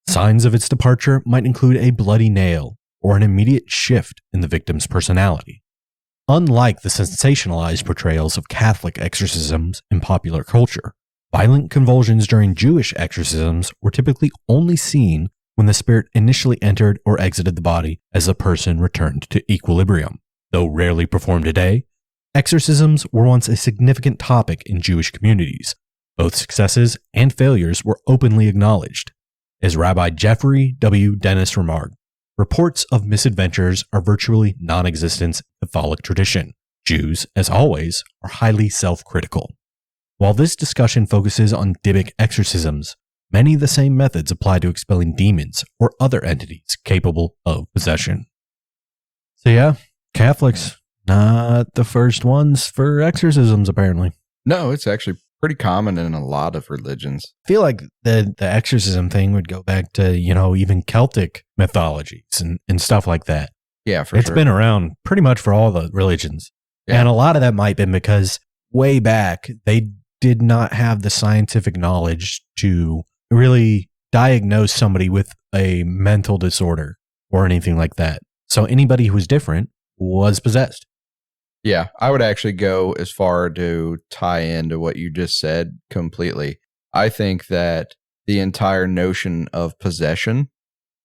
Signs of its departure might include a bloody nail or an immediate shift in the victim's personality. Unlike the sensationalized portrayals of Catholic exorcisms in popular culture, violent convulsions during Jewish exorcisms were typically only seen when the spirit initially entered or exited the body as the person returned to equilibrium. Though rarely performed today, exorcisms were once a significant topic in Jewish communities. Both successes and failures were openly acknowledged. As Rabbi Jeffrey W. Dennis remarked, reports of misadventures are virtually non-existent in Catholic tradition. Jews, as always, are highly self-critical. While this discussion focuses on Dybbuk exorcisms, many of the same methods apply to expelling demons or other entities capable of possession. So yeah, Catholics, not the first ones for exorcisms, apparently. No, it's actually pretty common in a lot of religions. I feel like the exorcism thing would go back to, even Celtic mythologies and stuff like that. Yeah, for It's sure. been around pretty much for all the religions. Yeah. And a lot of that might have been because way back, they did not have the scientific knowledge to really diagnose somebody with a mental disorder or anything like that. So anybody who was different was possessed. Yeah, I would actually go as far to tie into what you just said completely. I think that the entire notion of possession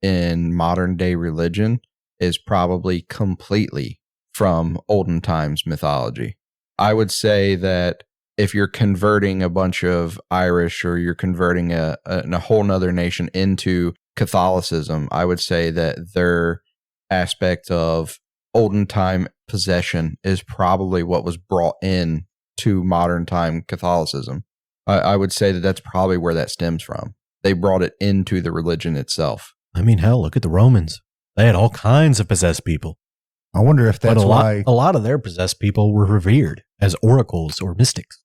in modern day religion is probably completely from olden times mythology. I would say that if you're converting a bunch of Irish or you're converting a whole nother nation into Catholicism, I would say that their aspect of olden time possession is probably what was brought in to modern time Catholicism. I would say that that's probably where that stems from. They brought it into the religion itself. I mean, hell, look at the Romans. They had all kinds of possessed people. I wonder if that's a lot of their possessed people were revered as oracles or mystics.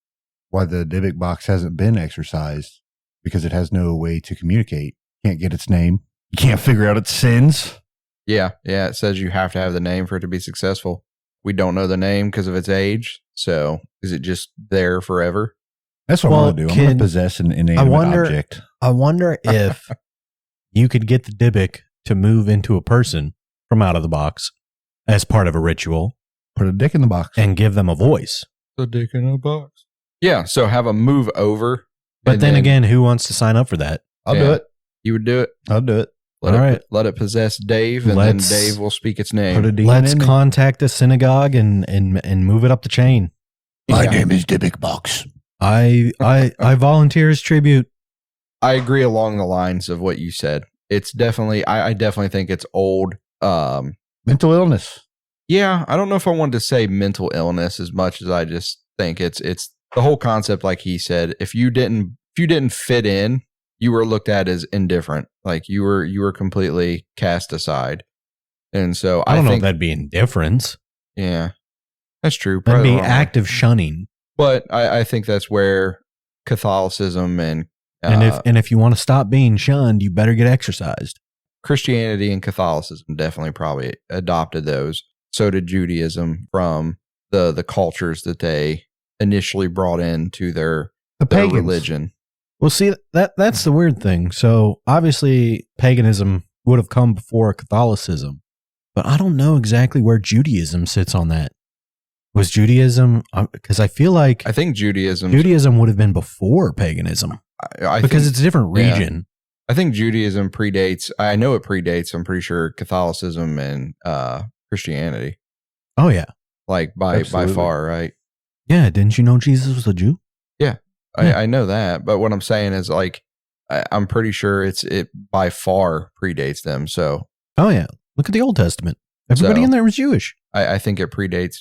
Why the Dybbuk box hasn't been exorcised, because it has no way to communicate. Can't get its name. You can't figure out its sins. Yeah. It says you have to have the name for it to be successful. We don't know the name because of its age. So is it just there forever? That's what I want to do. I'm going to possess an inanimate object. I wonder if you could get the Dybbuk to move into a person from out of the box as part of a ritual. Put a dick in the box. And give them a voice. The dick in a box. Yeah, so have them move over. But then again, who wants to sign up for that? I'll do it. You would do it? I'll do it. Let it possess Dave, and then Dave will speak its name. Let's contact a synagogue and move it up the chain. My name is Dybbuk Box. I volunteer as tribute. I agree along the lines of what you said. It's definitely, I definitely think it's old. Mental illness. Yeah, I don't know if I wanted to say mental illness as much as I just think it's the whole concept. Like he said, if you didn't fit in, you were looked at as indifferent. Like you were completely cast aside. And so I don't know if that'd be indifference. Yeah, that's true. That'd be active shunning. But I think that's where Catholicism and if you want to stop being shunned, you better get exercised. Christianity and Catholicism definitely probably adopted those. So did Judaism from the cultures that they initially brought into their religion. Well, see, that's the weird thing. So obviously paganism would have come before Catholicism, but I don't know exactly where Judaism sits on that. Was Judaism, because I think Judaism would have been before paganism because it's a different region. Yeah. I think Judaism predates, I know it predates, I'm pretty sure, Catholicism and Christianity. Oh, yeah. Like by far, right? Yeah. Didn't you know Jesus was a Jew? Yeah. I know that. But what I'm saying is, like, I'm pretty sure it by far predates them. So. Oh, yeah. Look at the Old Testament. Everybody in there was Jewish. I think it predates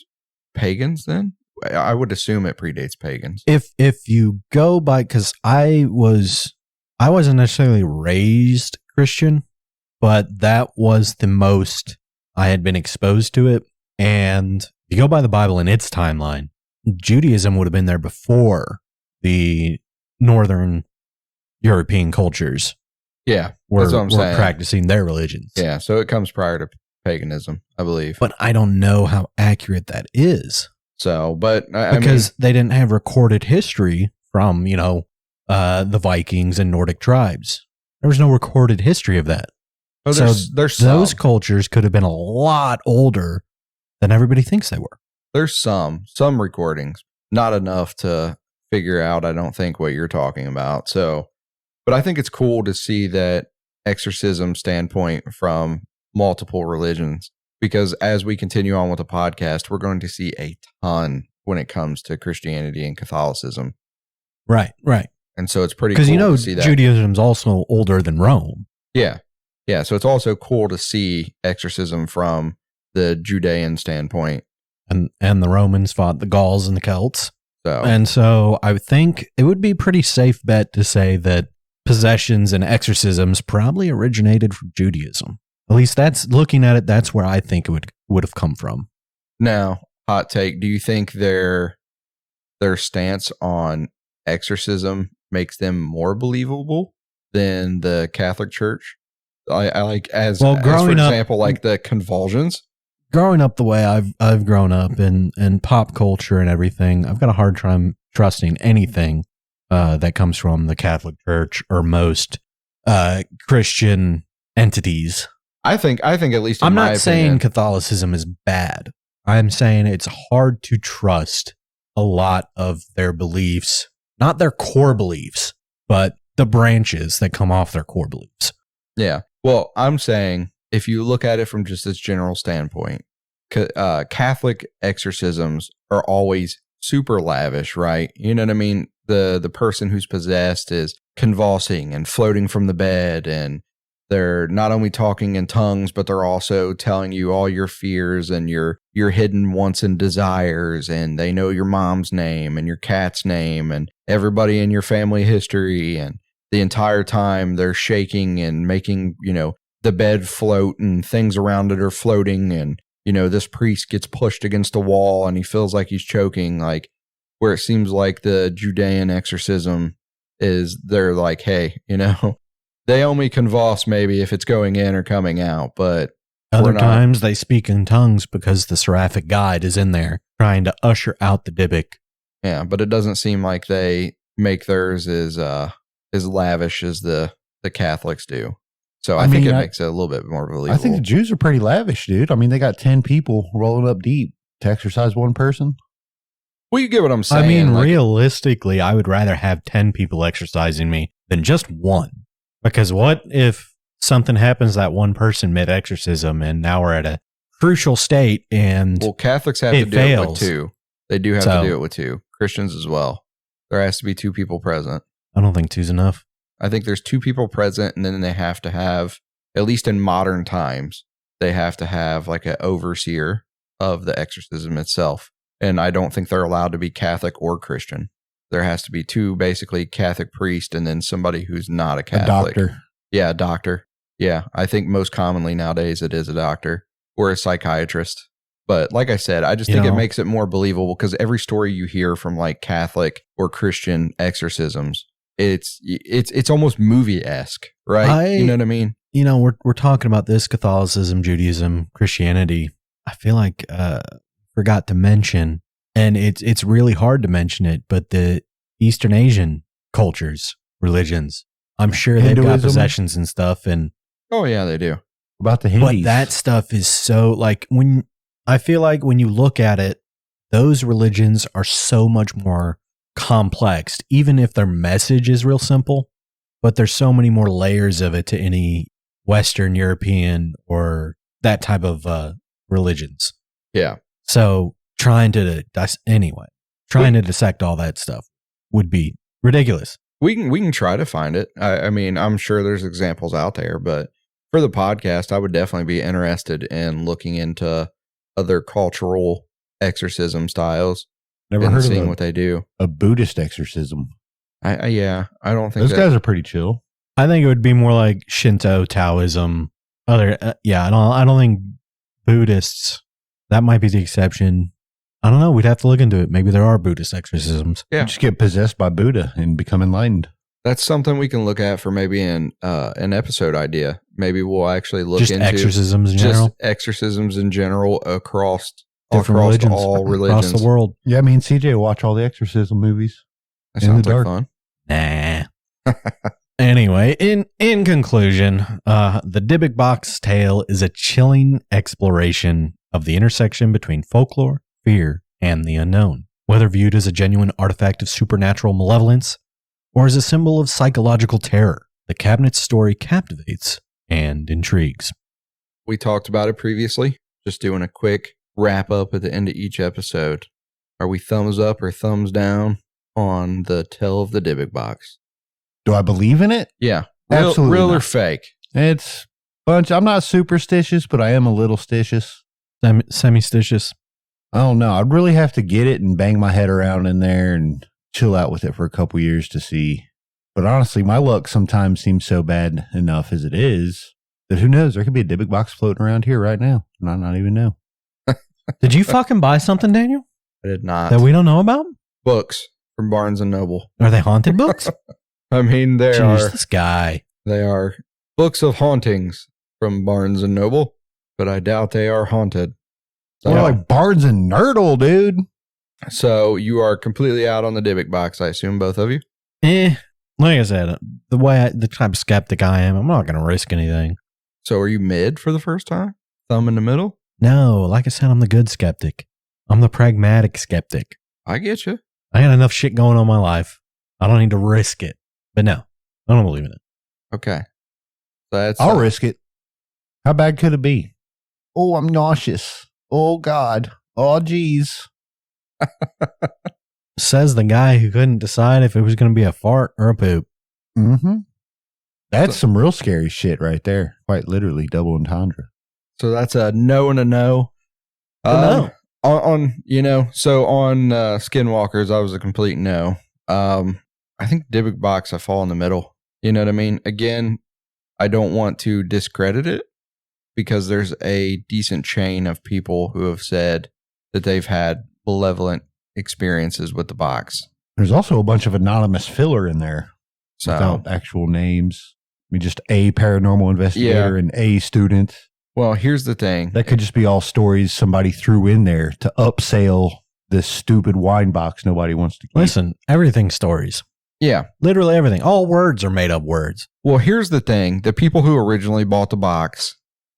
pagans then. I would assume it predates pagans. If you go by, because I wasn't necessarily raised Christian, but that was the most I had been exposed to it. And if you go by the Bible in its timeline, Judaism would have been there before the Northern European cultures. Yeah, were that's what I'm saying. Practicing their religions. Yeah, so it comes prior to paganism, I believe. But I don't know how accurate that is. So, but because they didn't have recorded history from, the Vikings and Nordic tribes. There was no recorded history of that. Oh, there's those cultures could have been a lot older than everybody thinks they were. There's some recordings, not enough to figure out, I don't think, what you're talking about. So, but I think it's cool to see that exorcism standpoint from multiple religions, because as we continue on with the podcast, we're going to see a ton when it comes to Christianity and Catholicism. Right. And so it's pretty cool to see that. Judaism's also older than Rome. Yeah. So it's also cool to see exorcism from the Judean standpoint. And the Romans fought the Gauls and the Celts. So I would think it would be a pretty safe bet to say that possessions and exorcisms probably originated from Judaism. At least that's where I think it would have come from. Now, hot take, do you think their stance on exorcism makes them more believable than the Catholic Church? I like as for example, like the convulsions. Growing up the way I've grown up in pop culture and everything, I've got a hard time trusting anything that comes from the Catholic Church or most Christian entities. I think at least I'm in not my opinion, saying Catholicism is bad. I'm saying it's hard to trust a lot of their beliefs, not their core beliefs, but the branches that come off their core beliefs. Yeah. Well, I'm saying if you look at it from just this general standpoint, Catholic exorcisms are always super lavish, right? You know what I mean? The person who's possessed is convulsing and floating from the bed, and they're not only talking in tongues, but they're also telling you all your fears and your hidden wants and desires, and they know your mom's name and your cat's name and everybody in your family history, and the entire time they're shaking and making, the bed float and things around it are floating, and this priest gets pushed against a wall and he feels like he's choking, like where it seems like the Judean exorcism is they're like, hey, they only convulse maybe if it's going in or coming out, but Other times they speak in tongues because the seraphic guide is in there trying to usher out the Dybbuk. Yeah, but it doesn't seem like they make theirs as lavish as the Catholics do. So I think it makes it a little bit more believable. I think the Jews are pretty lavish, dude. I mean, they got 10 people rolling up deep to exorcise one person. Well, you get what I'm saying. I mean, realistically, I would rather have 10 people exorcising me than just one. Because what if something happens that one person mid-exorcism and now we're at a crucial state and well, Catholics have to do it with 2. They do have to do it with 2. Christians as well. There has to be 2 people present. I don't think 2's enough. I think there's 2 people present, and then they have to have, at least in modern times, they have to have like an overseer of the exorcism itself. And I don't think they're allowed to be Catholic or Christian. There has to be 2 basically Catholic priests and then somebody who's not a Catholic. A doctor. Yeah, a doctor. Yeah, I think most commonly nowadays it is a doctor or a psychiatrist. But like I said, I just think it makes it more believable because every story you hear from like Catholic or Christian exorcisms, it's almost movie-esque, right? You know what I mean? You know, we're talking about this Catholicism, Judaism, Christianity. I feel like forgot to mention, and it's really hard to mention it, but the Eastern Asian cultures, religions, I'm sure they've got possessions and stuff. And oh yeah, they do. About the Hindus. But that stuff is so like I feel like when you look at it, those religions are so much more complex, even if their message is real simple, but there's so many more layers of it to any Western European or that type of religions. Yeah. So trying to dissect all that stuff would be ridiculous. We can try to find it. I mean, I'm sure there's examples out there, but for the podcast, I would definitely be interested in looking into other cultural exorcism styles. Never heard seeing of what they do. A Buddhist exorcism. I don't think those guys are pretty chill. I think it would be more like Shinto, Taoism. I don't think Buddhists. That might be the exception. I don't know. We'd have to look into it. Maybe there are Buddhist exorcisms. Yeah, just get possessed by Buddha and become enlightened. That's something we can look at for maybe an episode idea. Maybe we'll actually look into exorcisms in general. Just exorcisms in general across different religions, all religions across the world. Yeah, me and CJ watch all the exorcism movies. That sounds like fun. Nah. Anyway, in conclusion, the Dybbuk Box tale is a chilling exploration of the intersection between folklore, fear, and the unknown. Whether viewed as a genuine artifact of supernatural malevolence or as a symbol of psychological terror, the cabinet's story captivates and intrigues. We talked about it previously. Just doing a quick wrap up at the end of each episode. Are we thumbs up or thumbs down on the tale of the Dybbuk Box? Do I believe in it? Yeah. Absolutely Real not. or fake? It's bunch. I'm not superstitious, but I am a little stitious. Semi-stitious. I don't know. I'd really have to get it and bang my head around in there and chill out with it for a couple years to see. But honestly, my luck sometimes seems so bad enough as it is that who knows? There could be a Dybbuk Box floating around here right now, and I not even know. Did you fucking buy something, Daniel? I did not. That we don't know about? Books from Barnes and Noble. Are they haunted books? I mean, they This guy. They are books of hauntings from Barnes and Noble, but I doubt they are haunted. So, More like Barnes and Nerdle, dude. So you are completely out on the Dybbuk Box, I assume, both of you? Like I said, the type of skeptic I am, I'm not going to risk anything. So are you mid for the first time? Thumb in the middle? No, like I said, I'm the good skeptic. I'm the pragmatic skeptic. I get you. I got enough shit going on in my life. I don't need to risk it. But no, I don't believe in it. Okay. That's I'll risk it. How bad could it be? Oh, I'm nauseous. Oh, God. Oh, geez. Says the guy who couldn't decide if it was going to be a fart or a poop. Mm-hmm. That's some real scary shit right there. Quite literally double entendre. So that's a no and a no. No. On Skinwalkers, I was a complete no. I think Dybbuk Box, I fall in the middle. You know what I mean? Again, I don't want to discredit it because there's a decent chain of people who have said that they've had malevolent experiences with the box. There's also a bunch of anonymous filler in there So without actual names. I mean, just a paranormal investigator and a student. Well, here's the thing. That could just be all stories somebody threw in there to upsell this stupid wine box nobody wants to keep. Listen, everything's stories. Yeah. Literally everything. All words are made up words. Well, here's the thing. The people who originally bought the box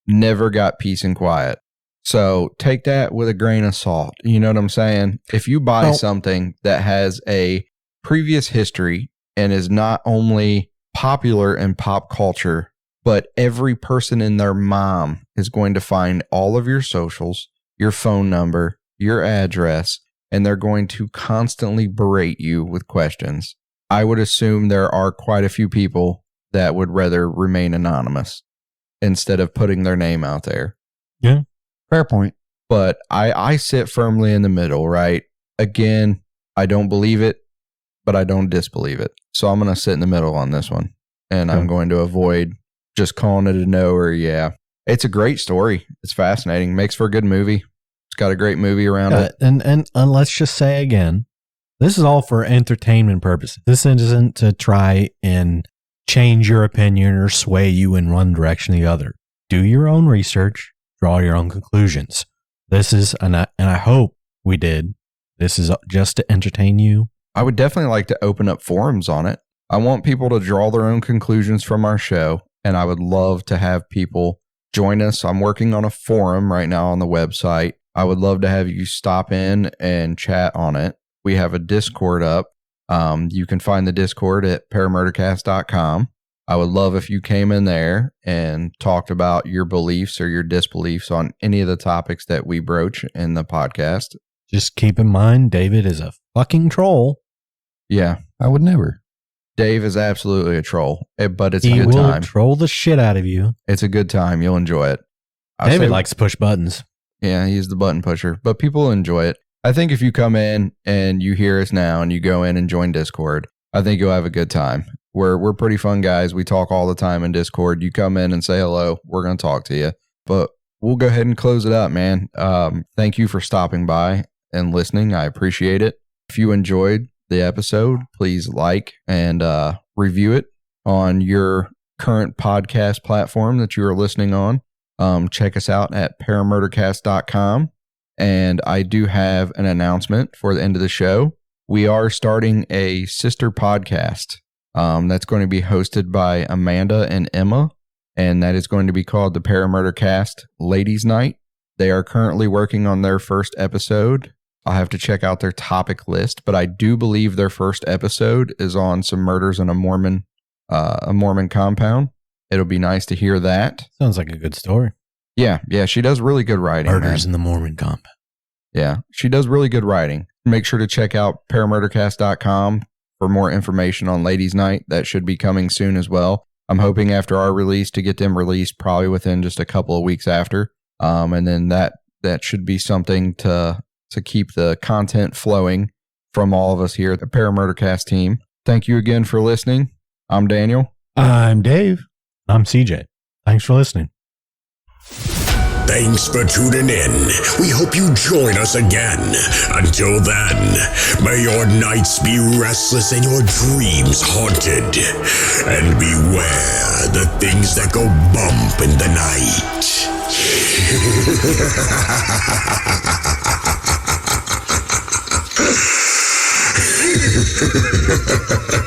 never got peace and quiet. So take that with a grain of salt. You know what I'm saying? If you buy something that has a previous history and is not only popular in pop culture, but every person and their mom is going to find all of your socials, your phone number, your address, and they're going to constantly berate you with questions. I would assume there are quite a few people that would rather remain anonymous instead of putting their name out there. Yeah. Fair point. But I sit firmly in the middle, right? Again, I don't believe it, but I don't disbelieve it. So I'm going to sit in the middle on this one. And I'm going to avoid just calling it a no or yeah. It's a great story. It's fascinating. Makes for a good movie. It's got a great movie around it. And let's just say again, this is all for entertainment purposes. This isn't to try and change your opinion or sway you in one direction or the other. Do your own research. Draw your own conclusions. This is, and I hope we did, this is just to entertain you. I would definitely like to open up forums on it. I want people to draw their own conclusions from our show, and I would love to have people join us. I'm working on a forum right now on the website. I would love to have you stop in and chat on it. We have a Discord up. You can find the Discord at paramurdercast.com. I would love if you came in there and talked about your beliefs or your disbeliefs on any of the topics that we broach in the podcast. Just keep in mind, David is a fucking troll. Yeah. I would never. Dave is absolutely a troll, but it's a He good will time. troll the shit out of you. It's a good time. You'll enjoy it. David likes to push buttons. Yeah, he's the button pusher, but people enjoy it. I think if you come in and you hear us now and you go in and join Discord, I think you'll have a good time. We're pretty fun guys. We talk all the time in Discord. You come in and say hello. We're going to talk to you. But we'll go ahead and close it up, man. Thank you for stopping by and listening. I appreciate it. If you enjoyed the episode, please like and review it on your current podcast platform that you are listening on. Check us out at paramurdercast.com. And I do have an announcement for the end of the show. We are starting a sister podcast. That's going to be hosted by Amanda and Emma, and that is going to be called the Paramurder Cast Ladies Night. They are currently working on their first episode. I'll have to check out their topic list, but I do believe their first episode is on some murders in a Mormon compound. It'll be nice to hear that. Sounds like a good story. Yeah, she does really good writing. Murders in the Mormon compound. Yeah, she does really good writing. Make sure to check out paramurdercast.com for more information on Ladies Night. That should be coming soon as well. I'm hoping after our release to get them released probably within just a couple of weeks after. And then that should be something to keep the content flowing from all of us here at the Paramurder Cast team. Thank you again for listening. I'm Daniel. I'm Dave. I'm CJ. Thanks for listening. Thanks for tuning in. We hope you join us again. Until then, may your nights be restless and your dreams haunted. And beware the things that go bump in the night.